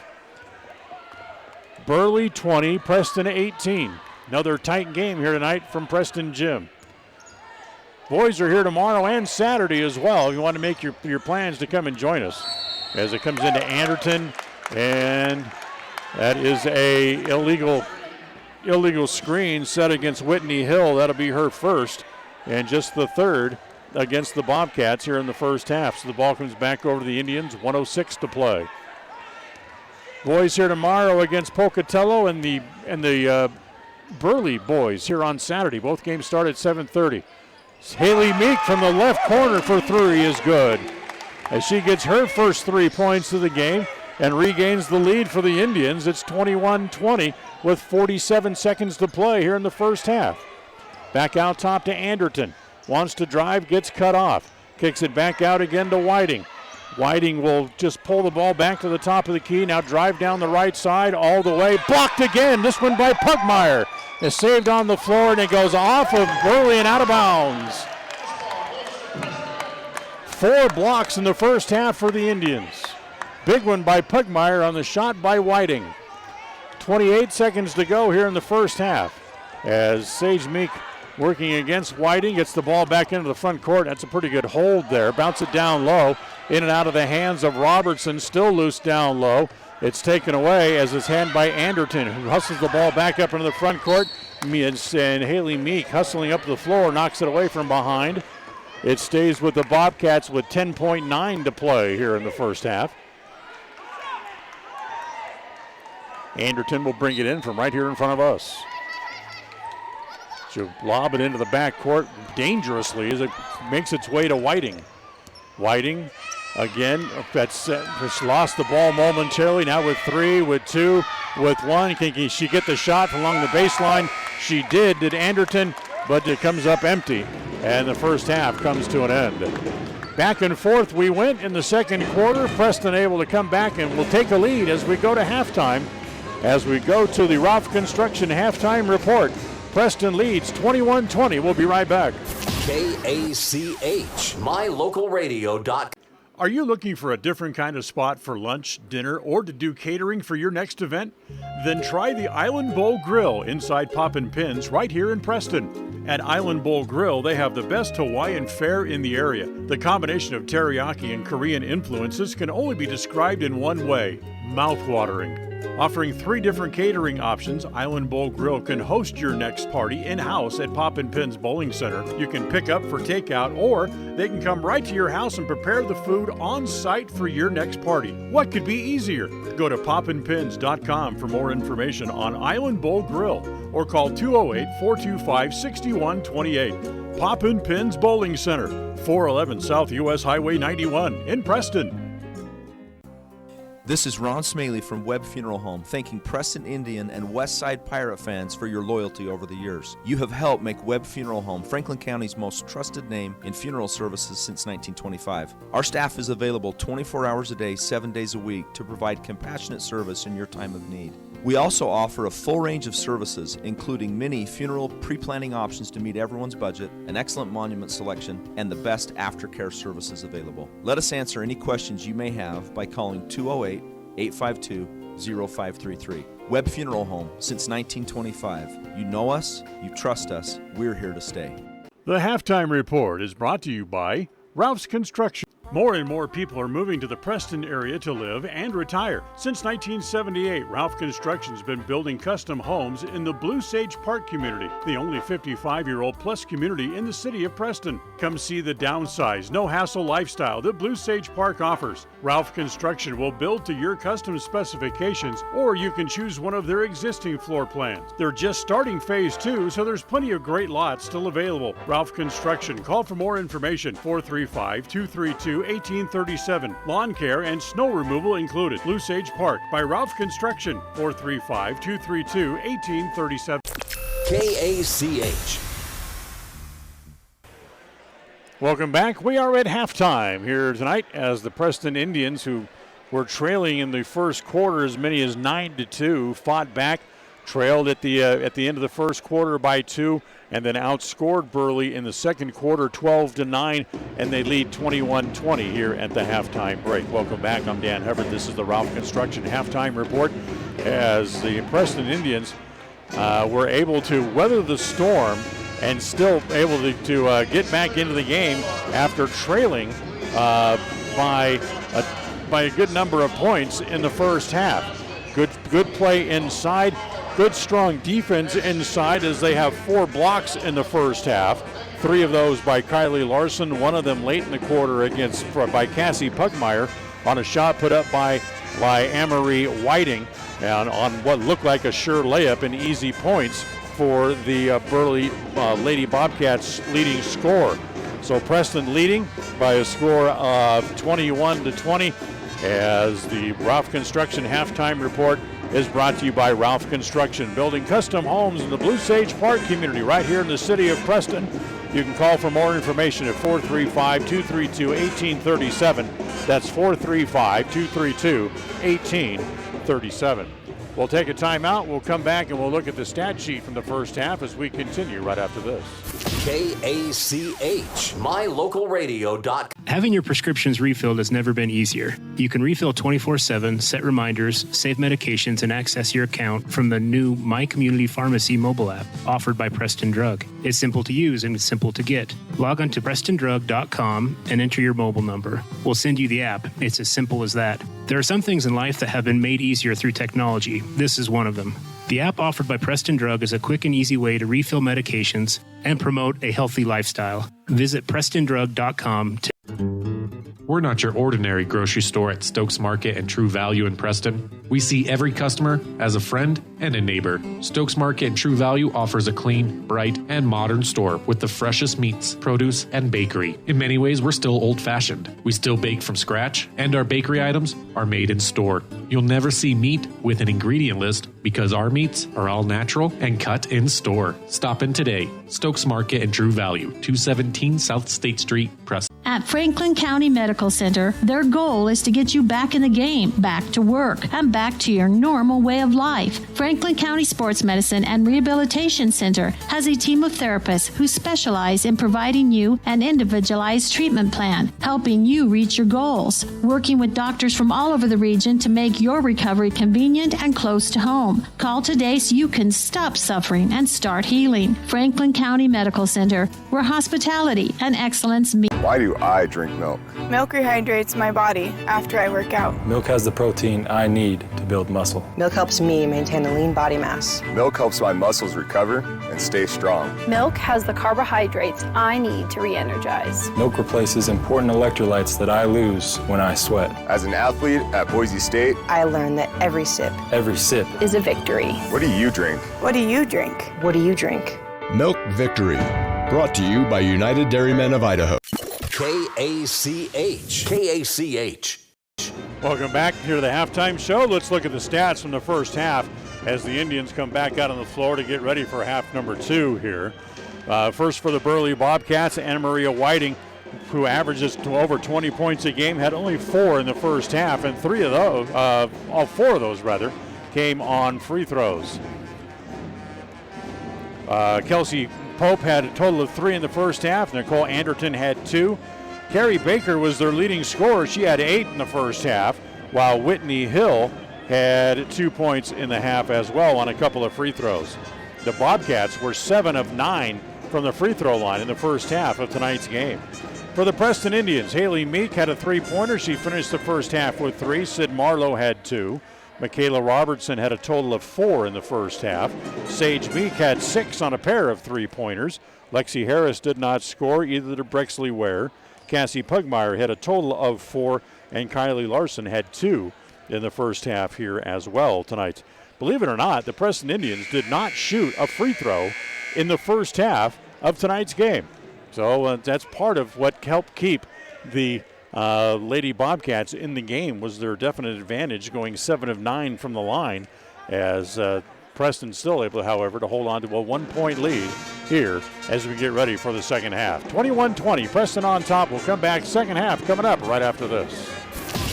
Burley 20, Preston 18. Another tight game here tonight from Preston Gym. Boys are here tomorrow and Saturday as well if you want to make your plans to come and join us. As it comes into Anderton, and that is a illegal screen set against Whitney Hill. That'll be her first, and just the third against the Bobcats here in the first half. So the ball comes back over to the Indians, 1:06 to play. Boys here tomorrow against Pocatello, and the Burley boys here on Saturday. Both games start at 7:30. Haley Meek from the left corner for three is good, as she gets her first 3 points of the game and regains the lead for the Indians. It's 21-20 with 47 seconds to play here in the first half. Back out top to Anderton. Wants to drive, gets cut off. Kicks it back out again to Whiting. Whiting will just pull the ball back to the top of the key. Now drive down the right side all the way. Blocked again. This one by Pugmire. Is saved on the floor, and it goes off of Burley and out of bounds. 4 blocks in the first half for the Indians. Big one by Pugmire on the shot by Whiting. 28 seconds to go here in the first half, as Sage Meek working against Whiting, gets the ball back into the front court. That's a pretty good hold there. Bounce it down low, in and out of the hands of Robertson, still loose down low. It's taken away as it's handed by Anderton, who hustles the ball back up into the front court. And Haley Meek hustling up the floor, knocks it away from behind. It stays with the Bobcats with 10.9 to play here in the first half. Anderton will bring it in from right here in front of us. She'll lob it into the backcourt dangerously as it makes its way to Whiting. Whiting again, that's lost the ball momentarily. Now with 3, with 2, with 1. Can she get the shot along the baseline? She did Anderton, but it comes up empty. And the first half comes to an end. Back and forth we went in the second quarter. Preston able to come back and will take a lead as we go to halftime. As we go to the Roth Construction halftime report. Preston leads 21-20. We'll be right back. KACH, mylocalradio.com. Are you looking for a different kind of spot for lunch, dinner, or to do catering for your next event? Then try the Island Bowl Grill inside Poppin' Pins right here in Preston. At Island Bowl Grill, they have the best Hawaiian fare in the area. The combination of teriyaki and Korean influences can only be described in one way: mouth-watering. Offering 3 different catering options, Island Bowl Grill can host your next party in-house at Poppin' Pins Bowling Center. You can pick up for takeout, or they can come right to your house and prepare the food on site for your next party. What could be easier? Go to poppinpins.com for more information on Island Bowl Grill, or call 208-425-6128. Poppin' Pins Bowling Center, 411 South US Highway 91 in Preston. This is Ron Smaley from Webb Funeral Home, thanking Preston Indian and Westside Pirate fans for your loyalty over the years. You have helped make Webb Funeral Home Franklin County's most trusted name in funeral services since 1925. Our staff is available 24 hours a day, 7 days a week to provide compassionate service in your time of need. We also offer a full range of services, including many funeral pre-planning options to meet everyone's budget, an excellent monument selection, and the best aftercare services available. Let us answer any questions you may have by calling 208-852-0533. Webb Funeral Home, since 1925. You know us, you trust us, we're here to stay. The Halftime Report is brought to you by Ralph's Construction. More and more people are moving to the Preston area to live and retire. Since 1978, Ralph Construction's been building custom homes in the Blue Sage Park community, the only 55-year-old plus community in the city of Preston. Come see the downsized, no-hassle lifestyle that Blue Sage Park offers. Ralph Construction will build to your custom specifications, or you can choose one of their existing floor plans. They're just starting phase 2, so there's plenty of great lots still available. Ralph Construction. Call for more information, 435-232-1837. Lawn care and snow removal included. Blue Sage Park by Ralph Construction. 435-232-1837. KACH. Welcome back. We are at halftime here tonight as the Preston Indians, who were trailing in the first quarter as many as 9-2, fought back, trailed at the end of the first quarter by 2, and then outscored Burley in the second quarter 12-9, and they lead 21-20 here at the halftime break. Welcome back. I'm Dan Hubbard. This is the Ralph Construction Halftime Report as the Preston Indians were able to weather the storm and still able to get back into the game after trailing by a good number of points in the first half. Good play inside. Good, strong defense inside as they have 4 blocks in the first half. 3 of those by Kylie Larson, one of them late in the quarter by Cassie Pugmire on a shot put up by Amory Whiting, and on what looked like a sure layup and easy points for the Burley Lady Bobcats leading scorer. So Preston leading by a score of 21-20 as the Ralph Construction Halftime Report is brought to you by Ralph Construction, building custom homes in the Blue Sage Park community right here in the city of Preston. You can call for more information at 435-232-1837. That's 435-232-1837. We'll take a timeout. We'll come back and we'll look at the stat sheet from the first half as we continue right after this. KACH, mylocalradio.com. Having your prescriptions refilled has never been easier. You can refill 24/7, set reminders, save medications, and access your account from the new My Community Pharmacy mobile app offered by Preston Drug. It's simple to use and it's simple to get. Log on to prestondrug.com and enter your mobile number. We'll send you the app. It's as simple as that. There are some things in life that have been made easier through technology. This is one of them. The app offered by Preston Drug is a quick and easy way to refill medications and promote a healthy lifestyle. Visit prestondrug.com to... We're not your ordinary grocery store at Stokes Market and True Value in Preston. We see every customer as a friend and a neighbor. Stokes Market and True Value offers a clean, bright, and modern store with the freshest meats, produce, and bakery. In many ways, we're still old-fashioned. We still bake from scratch, and our bakery items are made in store. You'll never see meat with an ingredient list because our meats are all natural and cut in store. Stop in today. Stokes Market and True Value, 217 South State Street, Preston. At Franklin County Medical Center, their goal is to get you back in the game, back to work, and back to your normal way of life. Franklin County Sports Medicine and Rehabilitation Center has a team of therapists who specialize in providing you an individualized treatment plan, helping you reach your goals, working with doctors from all over the region to make your recovery convenient and close to home. Call today so you can stop suffering and start healing. Franklin County Medical Center, where hospitality and excellence meet. Why do I drink milk? Milk rehydrates my body after I work out. Milk has the protein I need to build muscle. Milk helps me maintain a lean body mass. Milk helps my muscles recover and stay strong. Milk has the carbohydrates I need to re-energize. Milk replaces important electrolytes that I lose when I sweat. As an athlete at Boise State, I learned that every sip is a victory. What do you drink? What do you drink? What do you drink? Milk Victory. Brought to you by United Dairymen of Idaho. KACH. Welcome back here to the halftime show. Let's look at the stats from the first half as the Indians come back out on the floor to get ready for half number 2 here. First for the Burley Bobcats, Anna Maria Whiting, who averages to over 20 points a game, had only 4 in the first half, and 4 of those came on free throws. Kelsey Pope had a total of 3 in the first half. Nicole Anderton had 2. Carrie Baker was their leading scorer. She had 8 in the first half, while Whitney Hill had 2 points in the half as well on a couple of free throws. The Bobcats were 7 of 9 from the free throw line in the first half of tonight's game. For the Preston Indians, Haley Meek had a 3-pointer. She finished the first half with 3. Sid Marlowe had 2. Michaela Robertson had a total of 4 in the first half. Sage Meek had 6 on a pair of 3-pointers. Lexi Harris did not score, either did Brexley Ware. Cassie Pugmire had a total of 4, and Kylie Larson had 2 in the first half here as well tonight. Believe it or not, the Preston Indians did not shoot a free throw in the first half of tonight's game. So that's part of what helped keep the Lady Bobcats in the game, was their definite advantage, going 7 of 9 from the line, as Preston still able, however, to hold on to a 1-point lead here as we get ready for the second half. 21-20, Preston on top. We'll come back second half coming up right after this.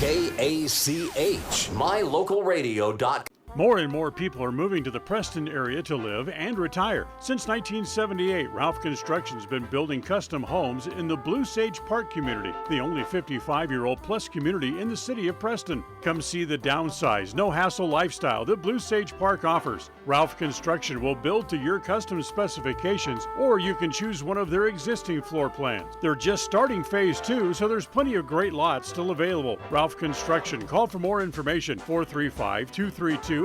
KACH, MyLocalRadio.com. More and more people are moving to the Preston area to live and retire. Since 1978, Ralph Construction's been building custom homes in the Blue Sage Park community, the only 55-year-old plus community in the city of Preston. Come see the downsized, no-hassle lifestyle that Blue Sage Park offers. Ralph Construction will build to your custom specifications, or you can choose one of their existing floor plans. They're just starting phase 2, so there's plenty of great lots still available. Ralph Construction. Call for more information, 435-232-1837.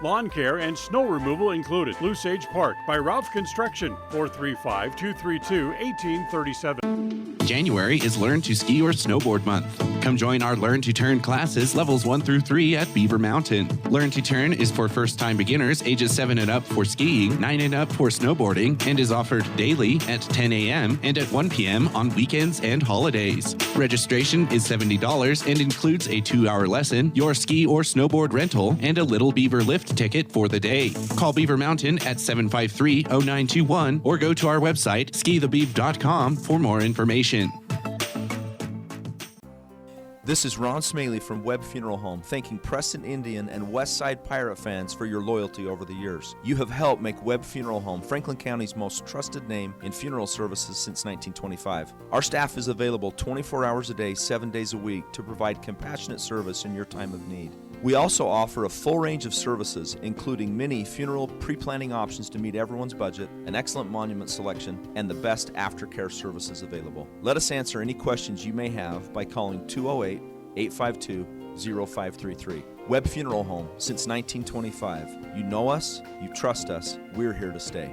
Lawn care and snow removal included. Blue Sage Park by Ralph Construction, 435-232-1837. January is Learn to Ski or Snowboard Month. Come join our Learn to Turn classes levels 1 through 3 at Beaver Mountain. Learn to Turn is for first-time beginners ages 7 and up for skiing, 9 and up for snowboarding, and is offered daily at 10 a.m. and at 1 p.m. on weekends and holidays. Registration is $70 and includes a 2-hour lesson, your ski or snowboard rental, and a Little Beaver lift ticket for the day. Call Beaver Mountain at 753-0921 or go to our website, skithebeav.com, for more information. This is Ron Smaley from Webb Funeral Home, thanking Preston Indian and Westside Pirate fans for your loyalty over the years. You have helped make Webb Funeral Home Franklin County's most trusted name in funeral services since 1925. Our staff is available 24 hours a day, 7 days a week to provide compassionate service in your time of need. We also offer a full range of services, including many funeral pre-planning options to meet everyone's budget, an excellent monument selection, and the best aftercare services available. Let us answer any questions you may have by calling 208-852-0533. Webb Funeral Home, since 1925. You know us, you trust us, we're here to stay.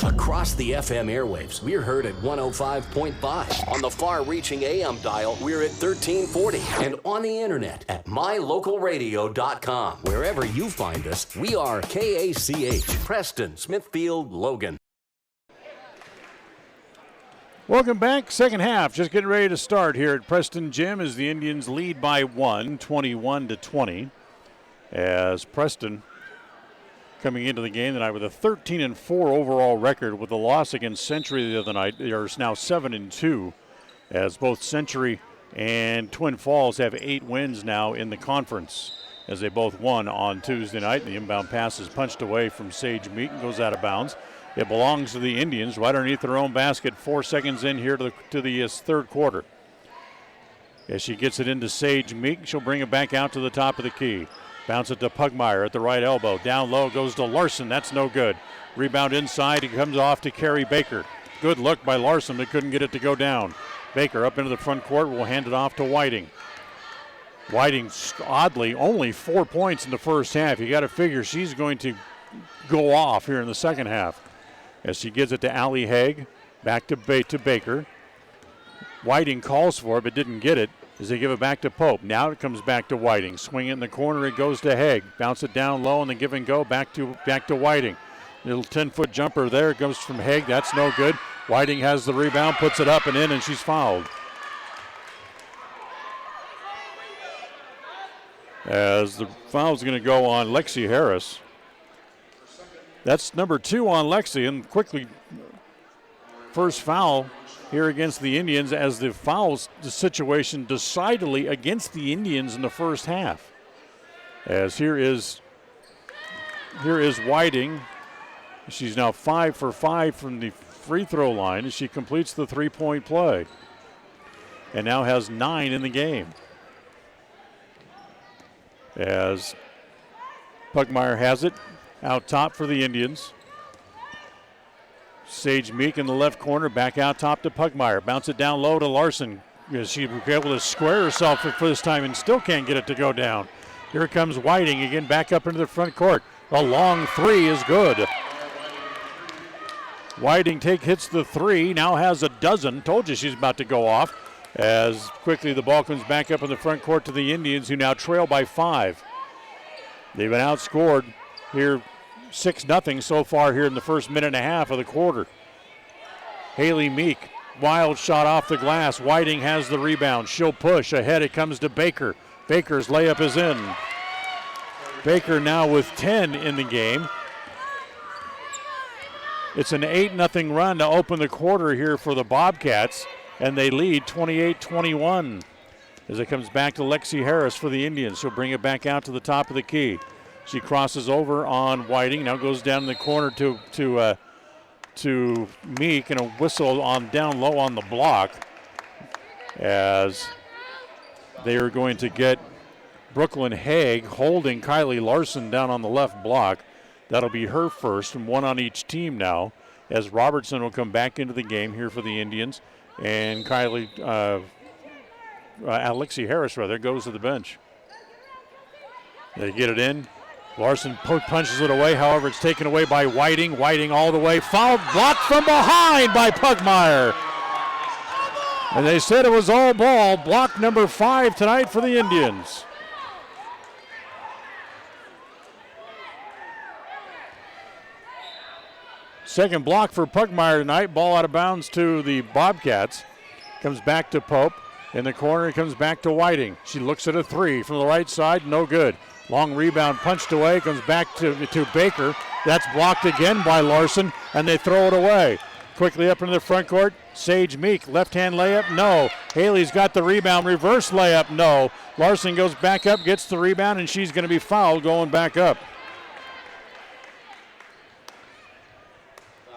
Across the FM airwaves, we're heard at 105.5. On the far-reaching AM dial, we're at 1340. And on the internet at MyLocalRadio.com. Wherever you find us, we are KACH, Preston, Smithfield, Logan. Welcome back. Second half, just getting ready to start here at Preston Gym as the Indians lead by 1, 21-20. As Preston coming into the game tonight with a 13-4 overall record, with a loss against Century the other night. They are now 7-2, as both Century and Twin Falls have 8 wins now in the conference, as they both won on Tuesday night. The inbound pass is punched away from Sage Meek and goes out of bounds. It belongs to the Indians right underneath their own basket. 4 seconds in here to the third quarter. As she gets it into Sage Meek, she'll bring it back out to the top of the key. Bounce it to Pugmire at the right elbow. Down low goes to Larson. That's no good. Rebound inside. It comes off to Carrie Baker. Good look by Larson, but couldn't get it to go down. Baker up into the front court will hand it off to Whiting. Whiting, oddly, only 4 points in the first half. You got to figure she's going to go off here in the second half. As she gives it to Allie Haig. Back to Baker. Whiting calls for it, but didn't get it, as they give it back to Pope. Now it comes back to Whiting. Swing it in the corner, it goes to Haig. Bounce it down low, and then give and go back to Whiting. Little 10-foot jumper there, goes from Haig. That's no good. Whiting has the rebound, puts it up and in, and she's fouled. As the foul's going to go on Lexi Harris. That's number 2 on Lexi, and quickly, first foul here against the Indians, as the situation decidedly against the Indians in the first half. As here is Whiting. She's now 5 for 5 from the free throw line as she completes the three-point play. And now has 9 in the game. As Pugmire has it out top for the Indians. Sage Meek in the left corner, back out top to Pugmire. Bounce it down low to Larson. She was able to square herself for this time and still can't get it to go down. Here comes Whiting again back up into the front court. A long three is good. Whiting hits the three, now has a dozen. Told you she's about to go off. As quickly the ball comes back up in the front court to the Indians, who now trail by 5. They've been outscored here 6-0 so far here in the first minute and a half of the quarter. Haley Meek, wild shot off the glass. Whiting has the rebound. She'll push. Ahead it comes to Baker. Baker's layup is in. Baker now with 10 in the game. It's an 8-0 run to open the quarter here for the Bobcats, and they lead 28-21. As it comes back to Lexi Harris for the Indians. She'll bring it back out to the top of the key. She crosses over on Whiting, now goes down in the corner to Meek, and a whistle on down low on the block as they are going to get Brooklyn Haig holding Kylie Larson down on the left block. That'll be her first, and one on each team now, as Robertson will come back into the game here for the Indians, and Alexi Harris goes to the bench. They get it in. Larson punches it away. However, it's taken away by Whiting. Whiting all the way. Fouled, blocked from behind by Pugmire. And they said it was all ball. Block number 5 tonight for the Indians. Second block for Pugmire tonight. Ball out of bounds to the Bobcats. Comes back to Pope. In the corner, it comes back to Whiting. She looks at a three from the right side. No good. Long rebound punched away. Comes back to Baker. That's blocked again by Larson, and they throw it away. Quickly up into the front court. Sage Meek, left-hand layup, no. Haley's got the rebound, reverse layup, no. Larson goes back up, gets the rebound, and she's going to be fouled going back up.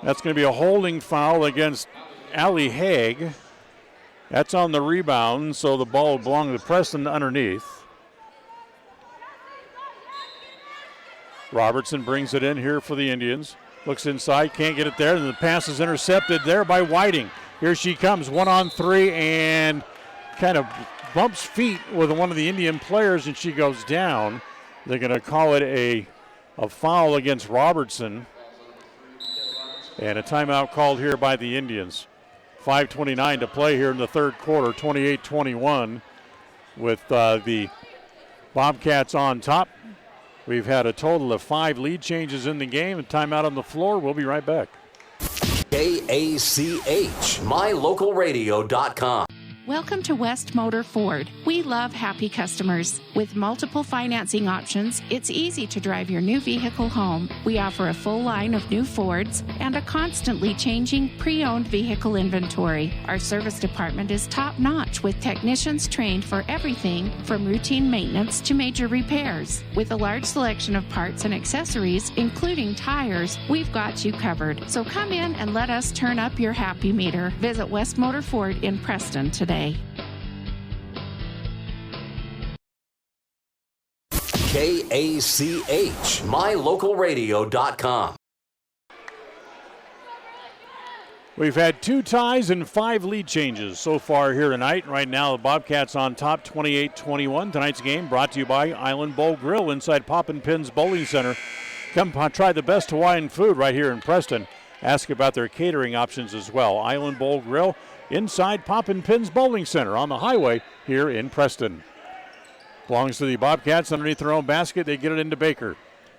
That's going to be a holding foul against Allie Haig. That's on the rebound, so the ball will belong to Preston underneath. Robertson brings it in here for the Indians. Looks inside, can't get it there, and the pass is intercepted there by Whiting. Here she comes, 1-on-3, and kind of bumps feet with one of the Indian players, and she goes down. They're going to call it a foul against Robertson. And a timeout called here by the Indians. 5:29 to play here in the third quarter, 28-21 with the Bobcats on top. We've had a total of 5 lead changes in the game. A timeout on the floor. We'll be right back. KACH, mylocalradio.com. Welcome to West Motor Ford. We love happy customers. With multiple financing options, it's easy to drive your new vehicle home. We offer a full line of new Fords and a constantly changing pre-owned vehicle inventory. Our service department is top-notch with technicians trained for everything from routine maintenance to major repairs. With a large selection of parts and accessories, including tires, we've got you covered. So come in and let us turn up your happy meter. Visit West Motor Ford in Preston today. KACH, mylocalradio.com. We've had 2 ties and 5 lead changes so far here tonight. Right now, the Bobcats on top, 28-21. Tonight's game brought to you by Island Bowl Grill inside Poppin' Pins Bowling Center. Come try the best Hawaiian food right here in Preston. Ask about their catering options as well. Island Bowl Grill inside Poppin' Pins Bowling Center on the highway here in Preston. Belongs to the Bobcats underneath their own basket. They get it into Baker.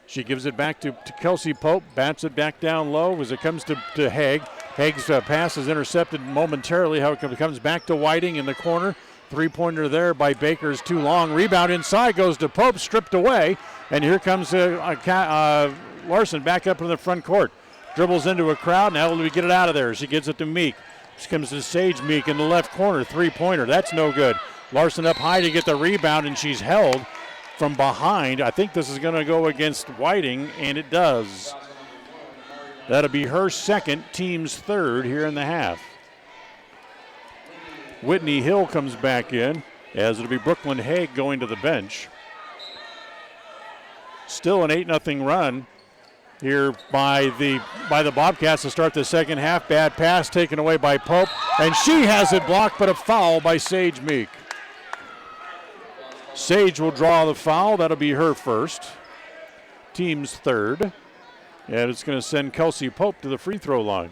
She gives it back to Kelsey Pope. Bats it back down low as it comes to Haig. Haig's pass is intercepted momentarily. How it comes back to Whiting in the corner. Three-pointer there by Baker's too long. Rebound inside goes to Pope, stripped away. And here comes Larson back up in the front court. Dribbles into a crowd. Now we get it out of there. She gives it to Meek. She comes to Sage Meek in the left corner. Three-pointer. That's no good. Larson up high to get the rebound, and she's held. from behind. I think this is going to go against Whiting, and it does. That'll be her second, team's third here in the half. Whitney Hill comes back in, as it'll be Brooklyn Haig going to the bench. Still an 8-0 run here by the Bobcats to start the second half. Bad pass taken away by Pope, and she has it blocked, but a foul by Sage Meek. Sage will draw the foul. That'll be her first, team's third, and it's going to send Kelsey Pope to the free throw line.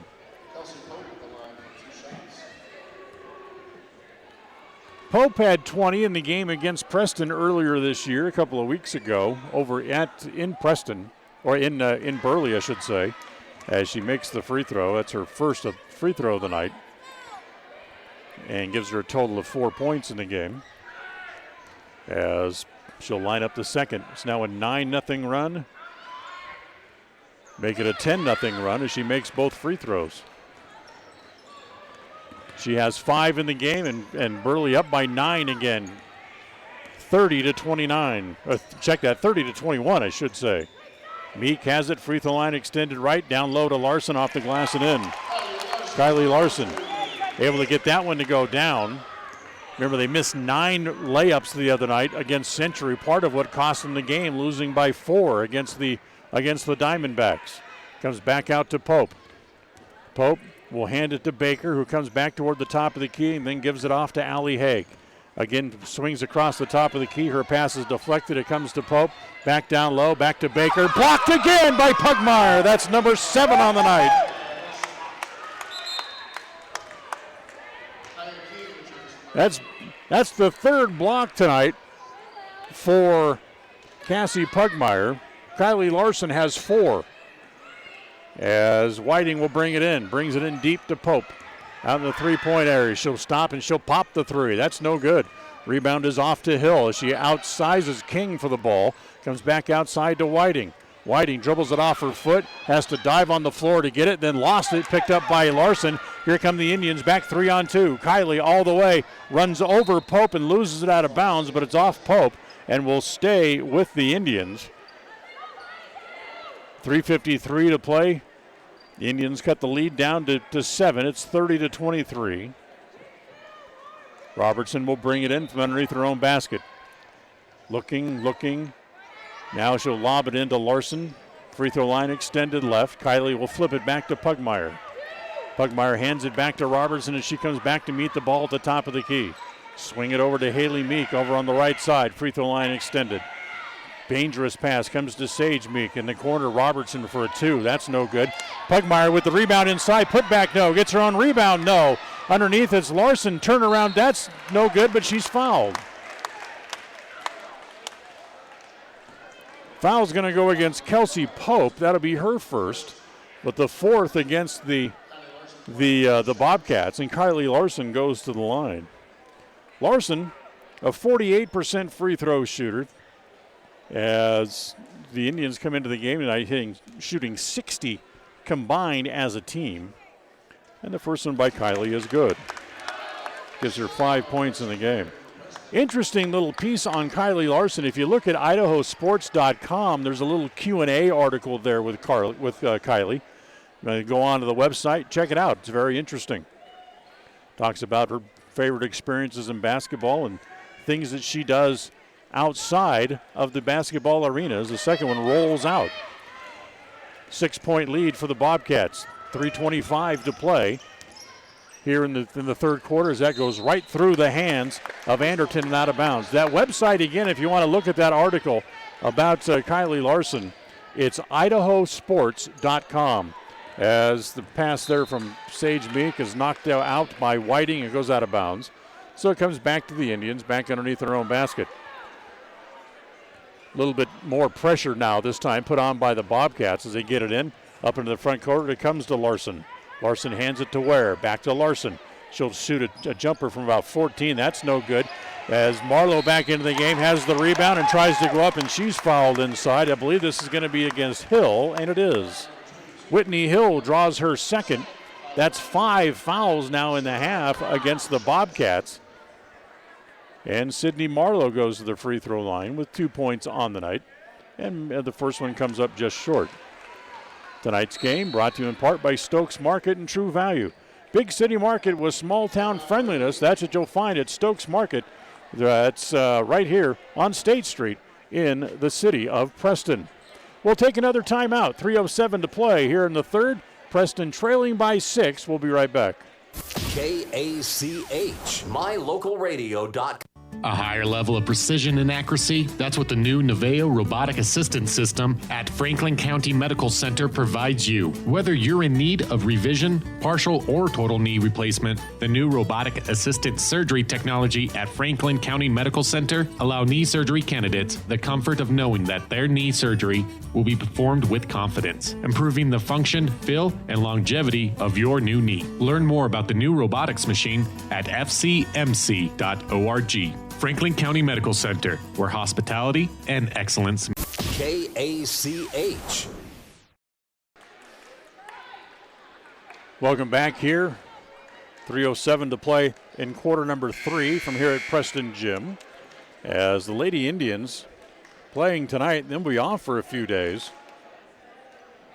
Pope had 20 in the game against Preston earlier this year, a couple of weeks ago, over in Preston, or in Burley, I should say, as she makes the free throw. That's her first free throw of the night, and gives her a total of 4 points in the game, as she'll line up the second. It's now a 9-0 run. Make it a 10-0 run as she makes both free throws. She has 5 in the game, and Burley up by 9 again. 30-29. Check that, 30-21, I should say. Meek has it, free throw line extended right, down low to Larson, off the glass and in. Kylie Larson able to get that one to go down. Remember, they missed 9 layups the other night against Century, part of what cost them the game, losing by 4 against the Diamondbacks. Comes back out to Pope. Pope will hand it to Baker, who comes back toward the top of the key and then gives it off to Allie Haig. Again, swings across the top of the key. Her pass is deflected. It comes to Pope. Back down low, back to Baker. Blocked again by Pugmire. That's number 7 on the night. That's the third block tonight for Cassie Pugmire. Kylie Larson has 4. As Whiting will bring it in. Brings it in deep to Pope. Out in the three-point area. She'll stop and she'll pop the three. That's no good. Rebound is off to Hill as she outsizes King for the ball. Comes back outside to Whiting. Whiting dribbles it off her foot. Has to dive on the floor to get it. Then lost it. Picked up by Larson. Here come the Indians back 3-on-2. Kylie all the way. Runs over Pope and loses it out of bounds. But it's off Pope and will stay with the Indians. 3:53 to play. The Indians cut the lead down to 7. It's 30-23. Robertson will bring it in from underneath her own basket. Looking. Now she'll lob it into Larson. Free throw line extended left. Kylie will flip it back to Pugmire. Pugmire hands it back to Robertson as she comes back to meet the ball at the top of the key. Swing it over to Haley Meek over on the right side. Free throw line extended. Dangerous pass comes to Sage Meek in the corner. Robertson for a 2. That's no good. Pugmire with the rebound inside. Put back, no. Gets her own rebound, no. Underneath it's Larson. Turnaround, that's no good, but she's fouled. Foul's going to go against Kelsey Pope. That'll be her first, but the 4th against the Bobcats, and Kylie Larson goes to the line. Larson, a 48% free throw shooter, as the Indians come into the game tonight shooting 60 combined as a team. And the first one by Kylie is good. Gives her 5 points in the game. Interesting little piece on Kylie Larson. If you look at idahosports.com, there's a little Q&A article there with Kylie. Go on to the website, check it out. It's very interesting. Talks about her favorite experiences in basketball and things that she does outside of the basketball arena as the second one rolls out. 6-point lead for the Bobcats. 3:25 to play here in the third quarter as that goes right through the hands of Anderton and out of bounds. That website, again, if you want to look at that article about Kylie Larson, it's idahosports.com. As the pass there from Sage Meek is knocked out by Whiting and goes out of bounds. So it comes back to the Indians, back underneath their own basket. A little bit more pressure now this time put on by the Bobcats as they get it in. Up into the front court, it comes to Larson. Larson hands it to Ware. Back to Larson. She'll shoot a jumper from about 14. That's no good. As Marlowe back into the game, has the rebound and tries to go up, and she's fouled inside. I believe this is going to be against Hill, and it is. Whitney Hill draws her second. That's 5 fouls now in the half against the Bobcats. And Sydney Marlowe goes to the free throw line with 2 points on the night. And the first one comes up just short. Tonight's game brought to you in part by Stokes Market and True Value. Big city market with small town friendliness. That's what you'll find at Stokes Market. That's right here on State Street in the city of Preston. We'll take another timeout. 3:07 to play here in the third. Preston trailing by 6. We'll be right back. KACH, mylocalradio.com. A higher level of precision and accuracy, that's what the new Naveo robotic assistance system at Franklin County Medical Center provides you. Whether you're in need of revision, partial, or total knee replacement, the new robotic assisted surgery technology at Franklin County Medical Center allow knee surgery candidates the comfort of knowing that their knee surgery will be performed with confidence, improving the function, feel, and longevity of your new knee. Learn more about the new robotics machine at fcmc.org. Franklin County Medical Center, where hospitality and excellence. KACH. Welcome back here. 3:07 to play in quarter number 3 from here at Preston Gym. As the Lady Indians playing tonight, then we'll be off for a few days.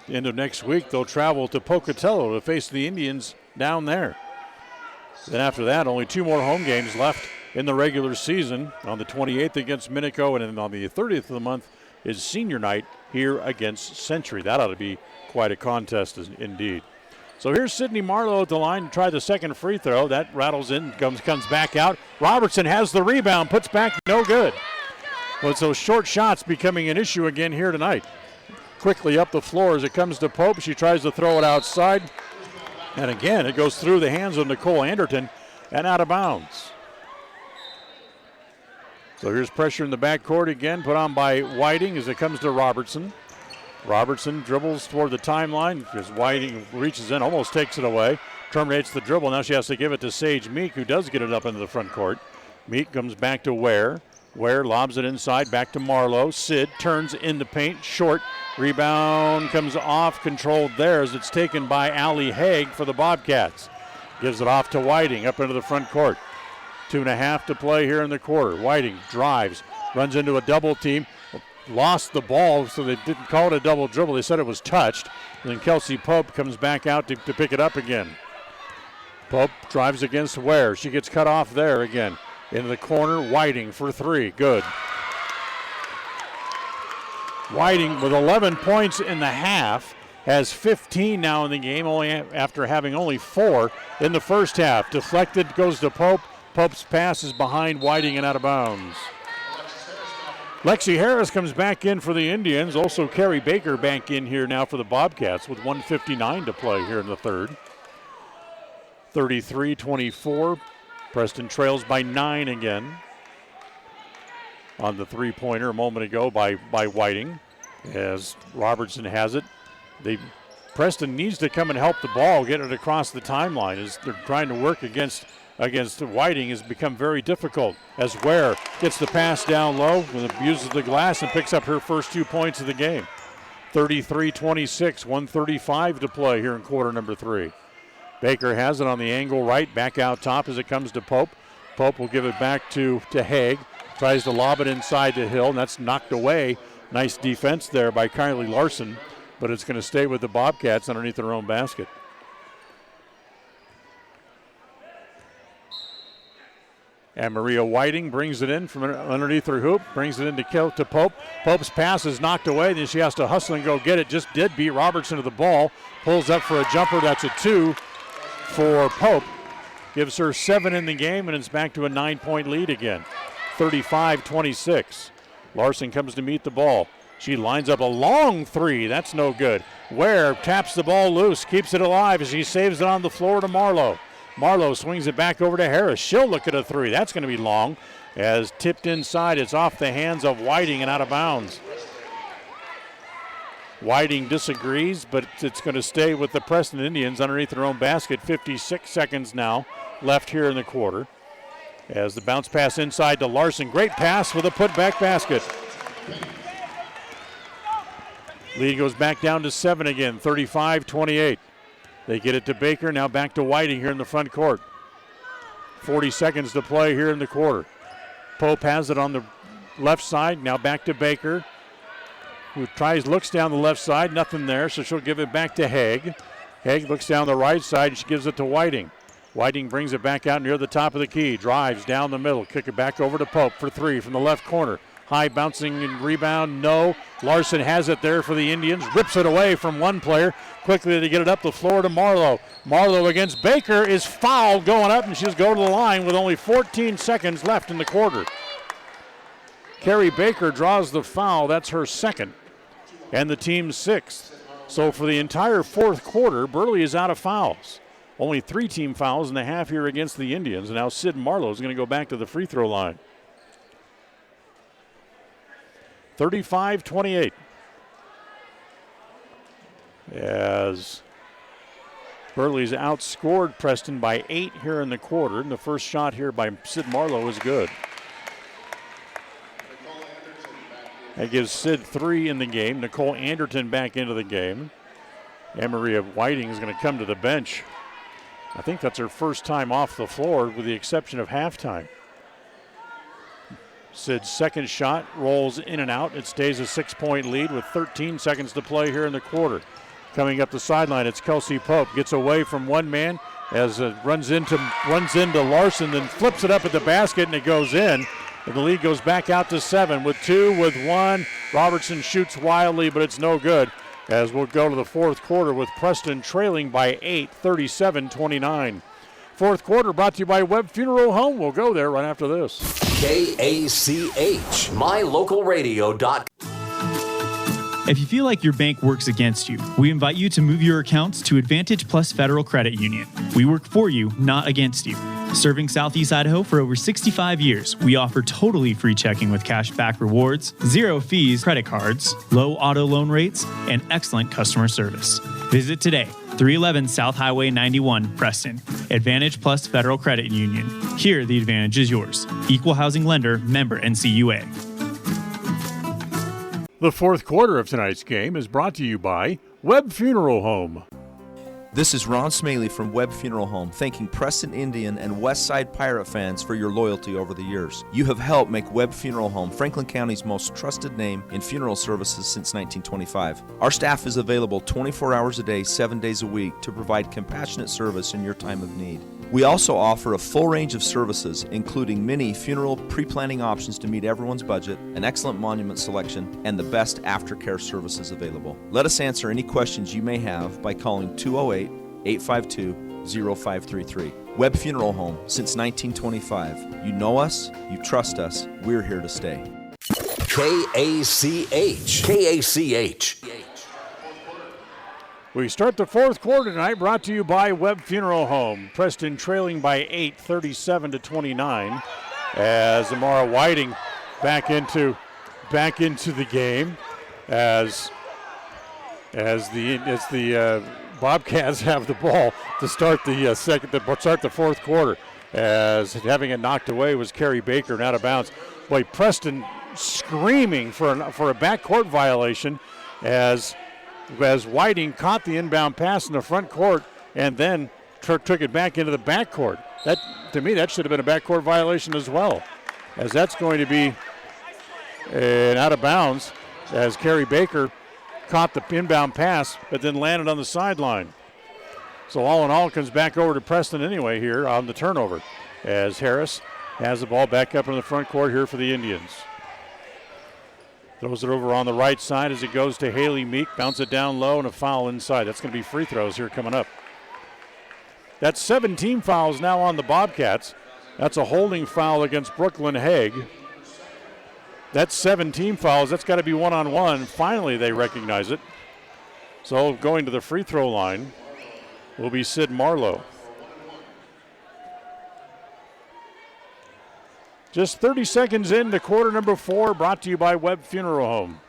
The end of next week, they'll travel to Pocatello to face the Indians down there. Then after that, only 2 more home games left in the regular season. On the 28th against Minico, and then on the 30th of the month is senior night here against Century. That ought to be quite a contest indeed. So here's Sydney Marlowe at the line to try the second free throw. That rattles in, comes back out. Robertson has the rebound, puts back, no good. Well, it's those short shots becoming an issue again here tonight. Quickly up the floor as it comes to Pope. She tries to throw it outside. And again, it goes through the hands of Nicole Anderton and out of bounds. So here's pressure in the backcourt again, put on by Whiting as it comes to Robertson. Robertson dribbles toward the timeline as Whiting reaches in, almost takes it away, terminates the dribble. Now she has to give it to Sage Meek, who does get it up into the front court. Meek comes back to Ware. Ware lobs it inside, back to Marlowe. Sid turns in the paint, short. Rebound comes off, controlled there as it's taken by Allie Haig for the Bobcats. Gives it off to Whiting up into the front court. 2.5 to play here in the quarter. Whiting drives, runs into a double team, lost the ball, so they didn't call it a double dribble. They said it was touched. And then Kelsey Pope comes back out to pick it up again. Pope drives against Ware. She gets cut off there again. Into the corner, Whiting for 3. Good. Whiting with 11 points in the half, has 15 now in the game, only after having only 4 in the first half. Deflected, goes to Pope. Pope's pass is behind Whiting and out of bounds. Lexi Harris comes back in for the Indians. Also Carrie Baker back in here now for the Bobcats with 1:59 to play here in the third. 33-24. Preston trails by 9 again. On the three-pointer a moment ago by Whiting as Robertson has it. Preston needs to come and help the ball, get it across the timeline as they're trying to work against Whiting has become very difficult as Ware gets the pass down low and abuses the glass and picks up her first 2 points of the game. 33-26, 1:35 to play here in quarter number 3. Baker has it on the angle right, back out top as it comes to Pope. Pope will give it back to Haig. Tries to lob it inside to Hill, and that's knocked away. Nice defense there by Kylie Larson, but it's going to stay with the Bobcats underneath their own basket. And Maria Whiting brings it in from underneath her hoop, brings it in to Pope. Pope's pass is knocked away, then she has to hustle and go get it. Just did beat Robertson to the ball. Pulls up for a jumper, that's a 2 for Pope. Gives her 7 in the game, and it's back to a 9-point lead again. 35-26. Larson comes to meet the ball. She lines up a long 3, that's no good. Ware taps the ball loose, keeps it alive as she saves it on the floor to Marlowe. Marlowe swings it back over to Harris. She'll look at a 3. That's going to be long. As tipped inside, it's off the hands of Whiting and out of bounds. Whiting disagrees, but it's going to stay with the Preston Indians underneath their own basket. 56 seconds now left here in the quarter. As the bounce pass inside to Larson. Great pass with a putback basket. Lead goes back down to 7 again, 35-28. They get it to Baker, now back to Whiting here in the front court. 40 seconds to play here in the quarter. Pope has it on the left side. Now back to Baker, who looks down the left side. Nothing there, so she'll give it back to Haig. Haig looks down the right side, and she gives it to Whiting. Whiting brings it back out near the top of the key. Drives down the middle. Kick it back over to Pope for three from the left corner. High bouncing and rebound, no. Larson has it there for the Indians. Rips it away from one player. Quickly to get it up the floor to Marlowe. Marlowe against Baker is fouled going up, and she'll go to the line with only 14 seconds left in the quarter. Carrie Baker draws the foul. That's her second, and the team's sixth. So for the entire fourth quarter, Burley is out of fouls. Only 3 team fouls in the half here against the Indians. And now Sid Marlowe is going to go back to the free throw line. 35-28. As Burley's outscored Preston by 8 here in the quarter. And the first shot here by Sid Marlowe is good. That gives Sid 3 in the game. Nicole Anderton back into the game. Anne-Maria Whiting is going to come to the bench. I think that's her first time off the floor with the exception of halftime. Sid's second shot rolls in and out. It stays a 6-point lead with 13 seconds to play here in the quarter. Coming up the sideline, it's Kelsey Pope. Gets away from one man as it runs into Larson, then flips it up at the basket and it goes in. And the lead goes back out to 7 with 2, with 1. Robertson shoots wildly, but it's no good. As we'll go to the fourth quarter with Preston trailing by 8, 37-29. Fourth quarter brought to you by Webb Funeral Home. We'll go there right after this. KACH, mylocalradio.com. If you feel like your bank works against you, we invite you to move your accounts to Advantage Plus Federal Credit Union. We work for you, not against you. Serving Southeast Idaho for over 65 years, we offer totally free checking with cash back rewards, 0 fees credit cards, low auto loan rates, and excellent customer service. Visit today, 311 South Highway 91, Preston. Advantage Plus Federal Credit Union. Here, the advantage is yours. Equal housing lender, member NCUA. The fourth quarter of tonight's game is brought to you by Webb Funeral Home. This is Ron Smaley from Webb Funeral Home, thanking Preston Indian and Westside Pirate fans for your loyalty over the years. You have helped make Webb Funeral Home Franklin County's most trusted name in funeral services since 1925. Our staff is available 24 hours a day, 7 days a week to provide compassionate service in your time of need. We also offer a full range of services, including many funeral pre-planning options to meet everyone's budget, an excellent monument selection, and the best aftercare services available. Let us answer any questions you may have by calling 208-852-0533. Webb Funeral Home, since 1925. You know us, you trust us, we're here to stay. KACH. We start the fourth quarter tonight, brought to you by Webb Funeral Home. Preston trailing by 8, 37-29, as Amara Whiting back into the game, as the Bobcats have the ball to start the fourth quarter. As having it knocked away was Carrie Baker and out of bounds. Boy, Preston screaming for a backcourt violation as Whiting caught the inbound pass in the front court and then took it back into the backcourt. That, to me, that should have been a backcourt violation as well, as that's going to be an out of bounds as Carrie Baker caught the inbound pass but then landed on the sideline. So all in all, it comes back over to Preston anyway here on the turnover as Harris has the ball back up in the front court here for the Indians. Throws it over on the right side as it goes to Haley Meek. Bounce it down low and a foul inside. That's going to be free throws here coming up. That's 17 fouls now on the Bobcats. That's a holding foul against Brooklyn Haig. That's 17 fouls. That's got to be one-on-one. Finally, they recognize it. So going to the free throw line will be Sid Marlowe. Just 30 seconds into quarter number 4, brought to you by Webb Funeral Home.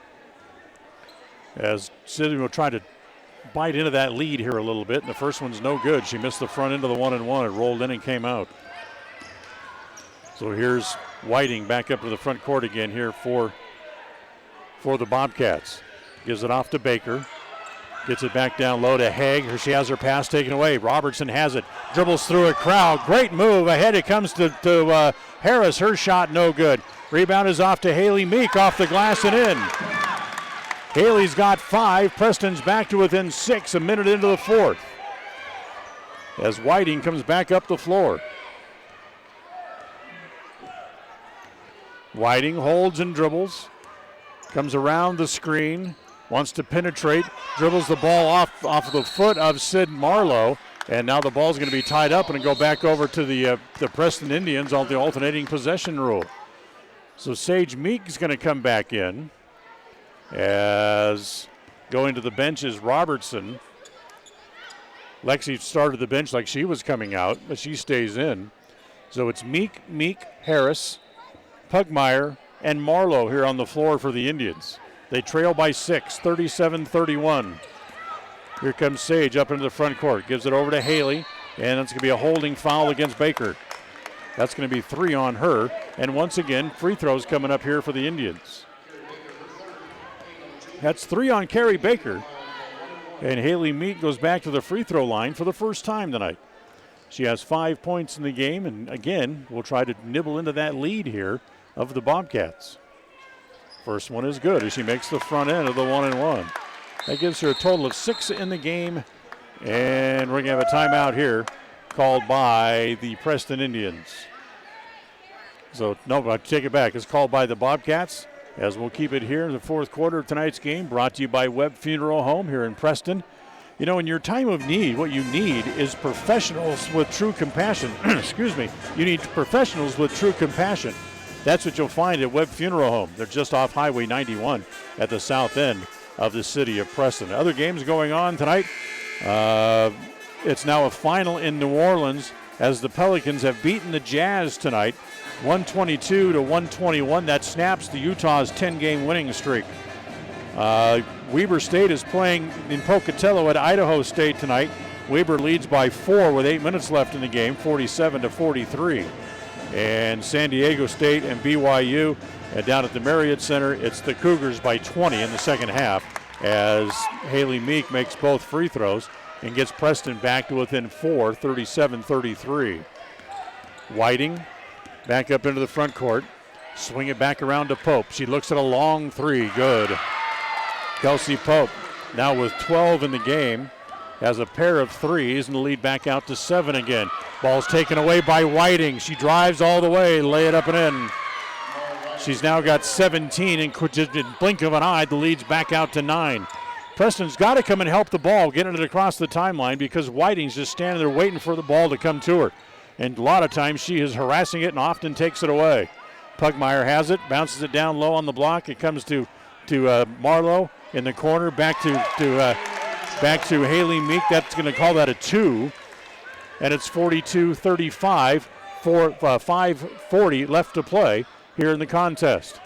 As Sid will try to bite into that lead here a little bit, and the first one's no good. She missed the front end of the 1-and-1. It rolled in and came out. So here's Whiting back up to the front court again here for the Bobcats. Gives it off to Baker. Gets it back down low to Haig. Here she has her pass taken away. Robertson has it. Dribbles through a crowd. Great move. Ahead it comes to Harris. Her shot no good. Rebound is off to Haley Meek off the glass and in. Haley's got 5. Preston's back to within 6 a minute into the fourth. As Whiting comes back up the floor. Whiting holds and dribbles. Comes around the screen. Wants to penetrate. Dribbles the ball off the foot of Sid Marlowe. And now the ball's going to be tied up and go back over to the Preston Indians on the alternating possession rule. So Sage Meek is going to come back in. As going to the bench is Robertson. Lexi started the bench like she was coming out, but she stays in. So it's Meek, Harris, Pugmire, and Marlowe here on the floor for the Indians. They trail by 6, 37-31. Here comes Sage up into the front court. Gives it over to Haley, and it's going to be a holding foul against Baker. That's going to be 3 on her. And once again, free throws coming up here for the Indians. That's 3 on Carrie Baker. And Haley Meek goes back to the free throw line for the first time tonight. She has 5 points in the game, and again, we'll try to nibble into that lead here of the Bobcats. First one is good as she makes the front end of the 1-and-1. That gives her a total of 6 in the game, and we're going to have a timeout here called by the Preston Indians. So, no, I take it back. It's called by the Bobcats. As we'll keep it here in the fourth quarter of tonight's game, brought to you by Webb Funeral Home here in Preston. You know, in your time of need, what you need is professionals with true compassion. Excuse me. You need professionals with true compassion. That's what you'll find at Webb Funeral Home. They're just off Highway 91 at the south end of the city of Preston. Other games going on tonight. It's now a final in New Orleans as the Pelicans have beaten the Jazz tonight. 122-121. That snaps the Utah's 10-game winning streak. Weber State is playing in Pocatello at Idaho State tonight. Weber leads by 4 with 8 minutes left in the game, 47-43. And San Diego State and BYU down at the Marriott Center, it's the Cougars by 20 in the second half as Haley Meek makes both free throws and gets Preston back to within 4, 37-33. Whiting back up into the front court. Swing it back around to Pope. She looks at a long 3. Good. Kelsey Pope now with 12 in the game. Has a pair of 3s and the lead back out to 7 again. Ball's taken away by Whiting. She drives all the way, lay it up and in. She's now got 17 and just in blink of an eye, the lead's back out to 9. Preston's got to come and help the ball, getting it across the timeline because Whiting's just standing there waiting for the ball to come to her. And a lot of times she is harassing it and often takes it away. Pugmire has it, bounces it down low on the block. It comes to Marlowe in the corner, back to Haley Meek. That's going to call that a 2. And it's 42-35, 5:40 left to play here in the contest.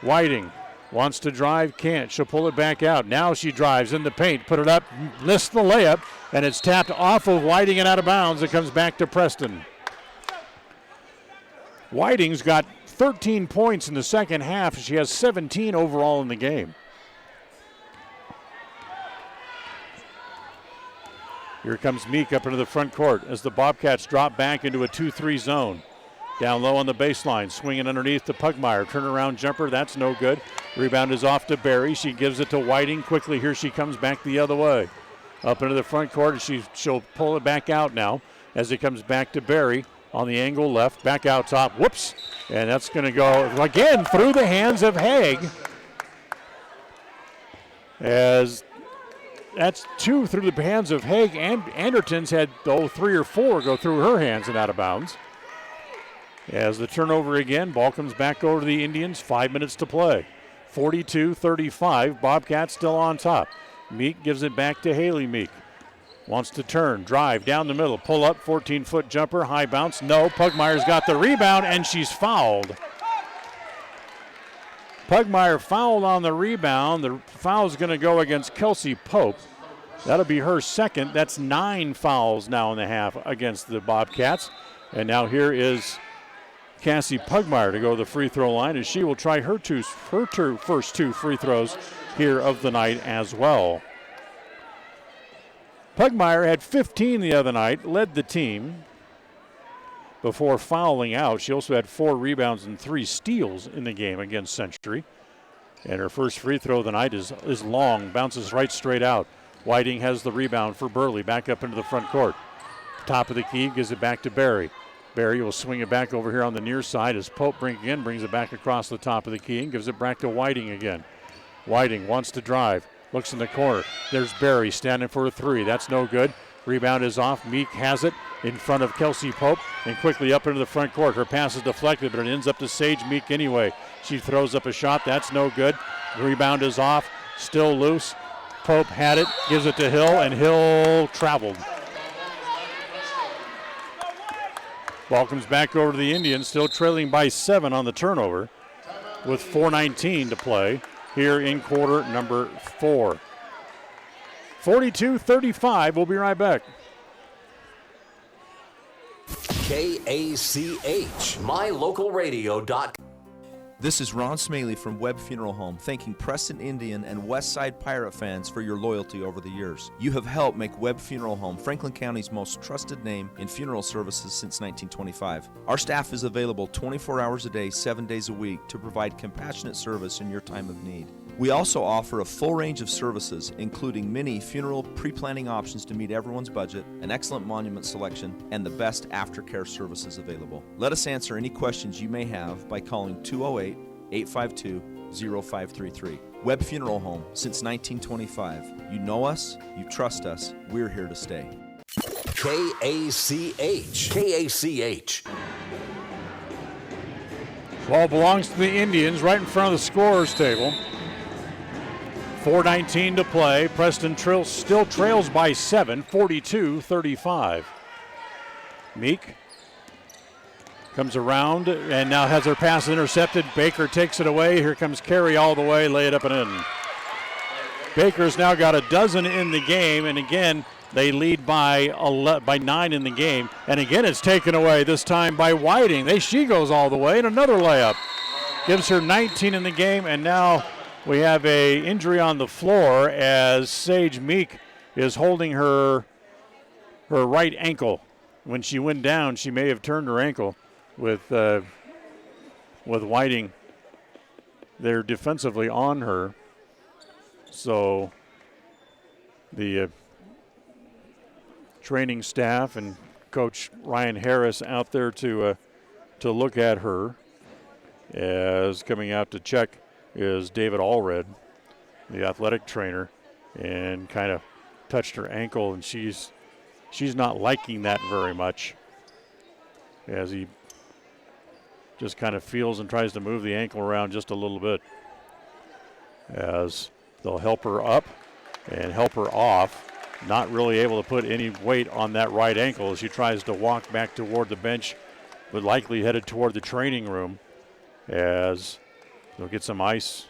Whiting wants to drive, can't. She'll pull it back out. Now she drives in the paint, put it up, missed the layup, and it's tapped off of Whiting and out of bounds. It comes back to Preston. Whiting's got 13 points in the second half. She has 17 overall in the game. Here comes Meek up into the front court as the Bobcats drop back into a 2-3 zone. Down low on the baseline, swinging underneath to Pugmire. Turnaround jumper, that's no good. Rebound is off to Barry. She gives it to Whiting. Quickly here she comes back the other way. Up into the front court, she'll pull it back out now as it comes back to Barry on the angle left. Back out top, whoops. And that's going to go again through the hands of Haig. As that's 2 through the hands of Haig. And Anderton's had 3 or 4 go through her hands and out of bounds. As the turnover again, ball comes back over to the Indians, 5 minutes to play. 42-35, Bobcats still on top. Meek gives it back to Haley Meek. Wants to turn, drive down the middle, pull up, 14-foot jumper, high bounce. No, Pugmire's got the rebound, and she's fouled. Pugmire fouled on the rebound. The foul's going to go against Kelsey Pope. That'll be her second. That's 9 fouls now in the half against the Bobcats. And now here is Cassie Pugmire to go to the free throw line, as she will try her first 2 free throws here of the night as well. Pugmire had 15 the other night, led the team before fouling out. She also had 4 rebounds and 3 steals in the game against Century. And her first free throw of the night is long, bounces right straight out. Whiting has the rebound for Burley, back up into the front court. Top of the key, gives it back to Barry. Barry will swing it back over here on the near side as Pope brings it back across the top of the key and gives it back to Whiting again. Whiting wants to drive, looks in the corner. There's Barry standing for a 3. That's no good. Rebound is off. Meek has it in front of Kelsey Pope and quickly up into the front court. Her pass is deflected, but it ends up to Sage Meek anyway. She throws up a shot. That's no good. Rebound is off. Still loose. Pope had it, gives it to Hill, and Hill traveled. Ball comes back over to the Indians, still trailing by 7 on the turnover with 4:19 to play here in quarter number 4. 42-35. We'll be right back. KACH, mylocalradio.com. This is Ron Smaley from Webb Funeral Home, thanking Preston Indian and Westside Pirate fans for your loyalty over the years. You have helped make Webb Funeral Home Franklin County's most trusted name in funeral services since 1925. Our staff is available 24 hours a day, 7 days a week to provide compassionate service in your time of need. We also offer a full range of services, including many funeral pre-planning options to meet everyone's budget, an excellent monument selection, and the best aftercare services available. Let us answer any questions you may have by calling 208-852-0533. Webb Funeral Home, since 1925. You know us, you trust us, we're here to stay. KACH. Ball belongs to the Indians right in front of the scorer's table. 4:19 to play. Preston still trails by 7, 42-35. Meek comes around and now has her pass intercepted. Baker takes it away. Here comes Carey all the way, lay it up and in. Baker's now got a dozen in the game, and again, they lead by 9 in the game. And again, it's taken away, this time by Whiting. She goes all the way, and another layup. Gives her 19 in the game, and now we have a injury on the floor as Sage Meek is holding her right ankle. When she went down, she may have turned her ankle with Whiting there defensively on her. So the training staff and Coach Ryan Harris out there to look at her. As coming out to check is David Allred, the athletic trainer, and kind of touched her ankle, and she's not liking that very much as he just kind of feels and tries to move the ankle around just a little bit, as they'll help her up and help her off. Not really able to put any weight on that right ankle as she tries to walk back toward the bench, but likely headed toward the training room, as they'll get some ice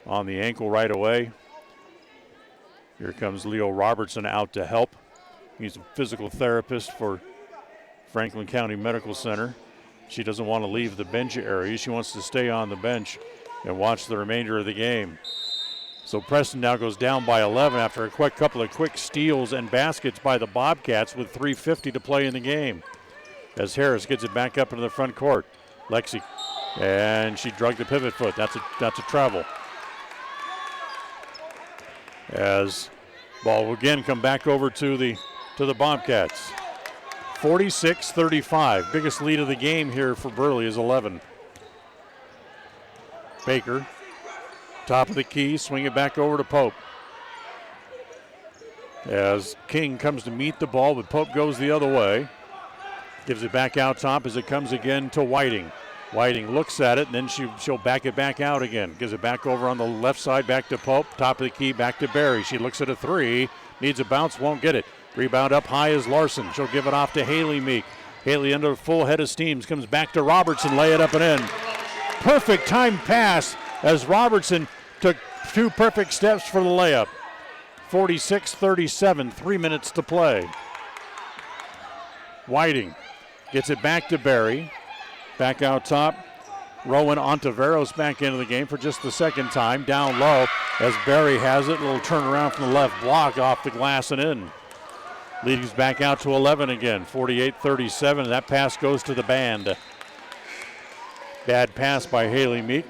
on the ankle right away. Here comes Leo Robertson out to help. He's a physical therapist for Franklin County Medical Center. She doesn't want to leave the bench area. She wants to stay on the bench and watch the remainder of the game. So Preston now goes down by 11 after a couple of quick steals and baskets by the Bobcats with 3:50 to play in the game. As Harris gets it back up into the front court. Lexi, and she drugged the pivot foot. That's a travel. As ball will again come back over to the Bobcats. 46-35. Biggest lead of the game here for Burley is 11. Baker, top of the key, swing it back over to Pope. As King comes to meet the ball, but Pope goes the other way. Gives it back out top as it comes again to Whiting. Whiting looks at it, and then she'll back it back out again. Gives it back over on the left side, back to Pope. Top of the key, back to Barry. She looks at a 3, needs a bounce, won't get it. Rebound up high is Larson. She'll give it off to Haley Meek. Haley under a full head of steam, comes back to Robertson, lay it up and in. Perfect time pass as Robertson took 2 perfect steps for the layup. 46-37, 3 minutes to play. Whiting gets it back to Barry. Back out top. Rowan Ontiveros back into the game for just the second time. Down low as Barry has it. A little turnaround from the left block off the glass and in. Leading's back out to 11 again, 48-37. That pass goes to the band. Bad pass by Haley Meek.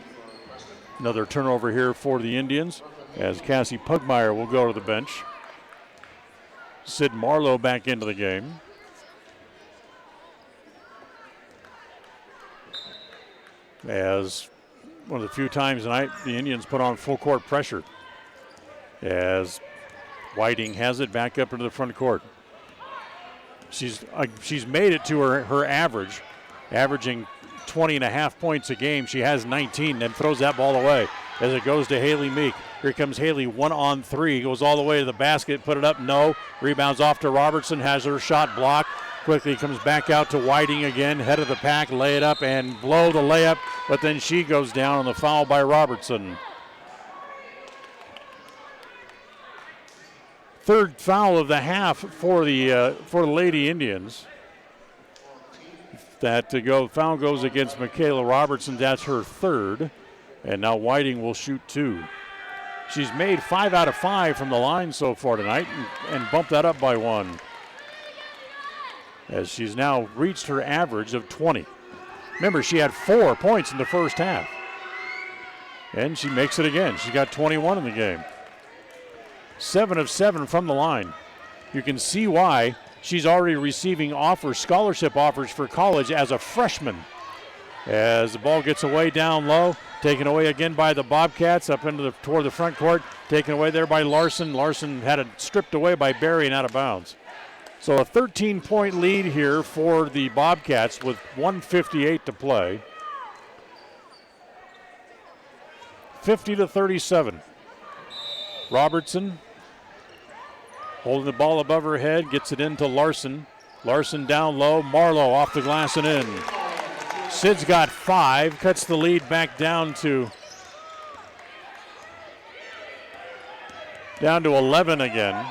Another turnover here for the Indians as Cassie Pugmire will go to the bench. Sid Marlowe back into the game. As one of the few times tonight the Indians put on full court pressure. As Whiting has it back up into the front court. She's made it to her average, averaging 20.5 points a game. She has 19, then throws that ball away as it goes to Haley Meek. Here comes Haley, 1-on-3, goes all the way to the basket, put it up, no. Rebounds off to Robertson, has her shot blocked. Quickly comes back out to Whiting again, head of the pack, lay it up and blow the layup, but then she goes down on the foul by Robertson. Third foul of the half for the Lady Indians. Foul goes against Michaela Robertson. That's her third. And now Whiting will shoot 2. She's made 5 out of 5 from the line so far tonight and bumped that up by 1. As she's now reached her average of 20. Remember, she had 4 points in the first half. And she makes it again. She's got 21 in the game. 7 of 7 from the line. You can see why she's already receiving scholarship offers for college as a freshman. As the ball gets away down low, taken away again by the Bobcats up toward the front court, taken away there by Larson. Larson had it stripped away by Barry and out of bounds. So a 13-point lead here for the Bobcats with 1:58 to play. 50-37. Robertson holding the ball above her head, gets it into Larson. Larson down low, Marlowe off the glass and in. Sid's got 5, cuts the lead back down to 11 again.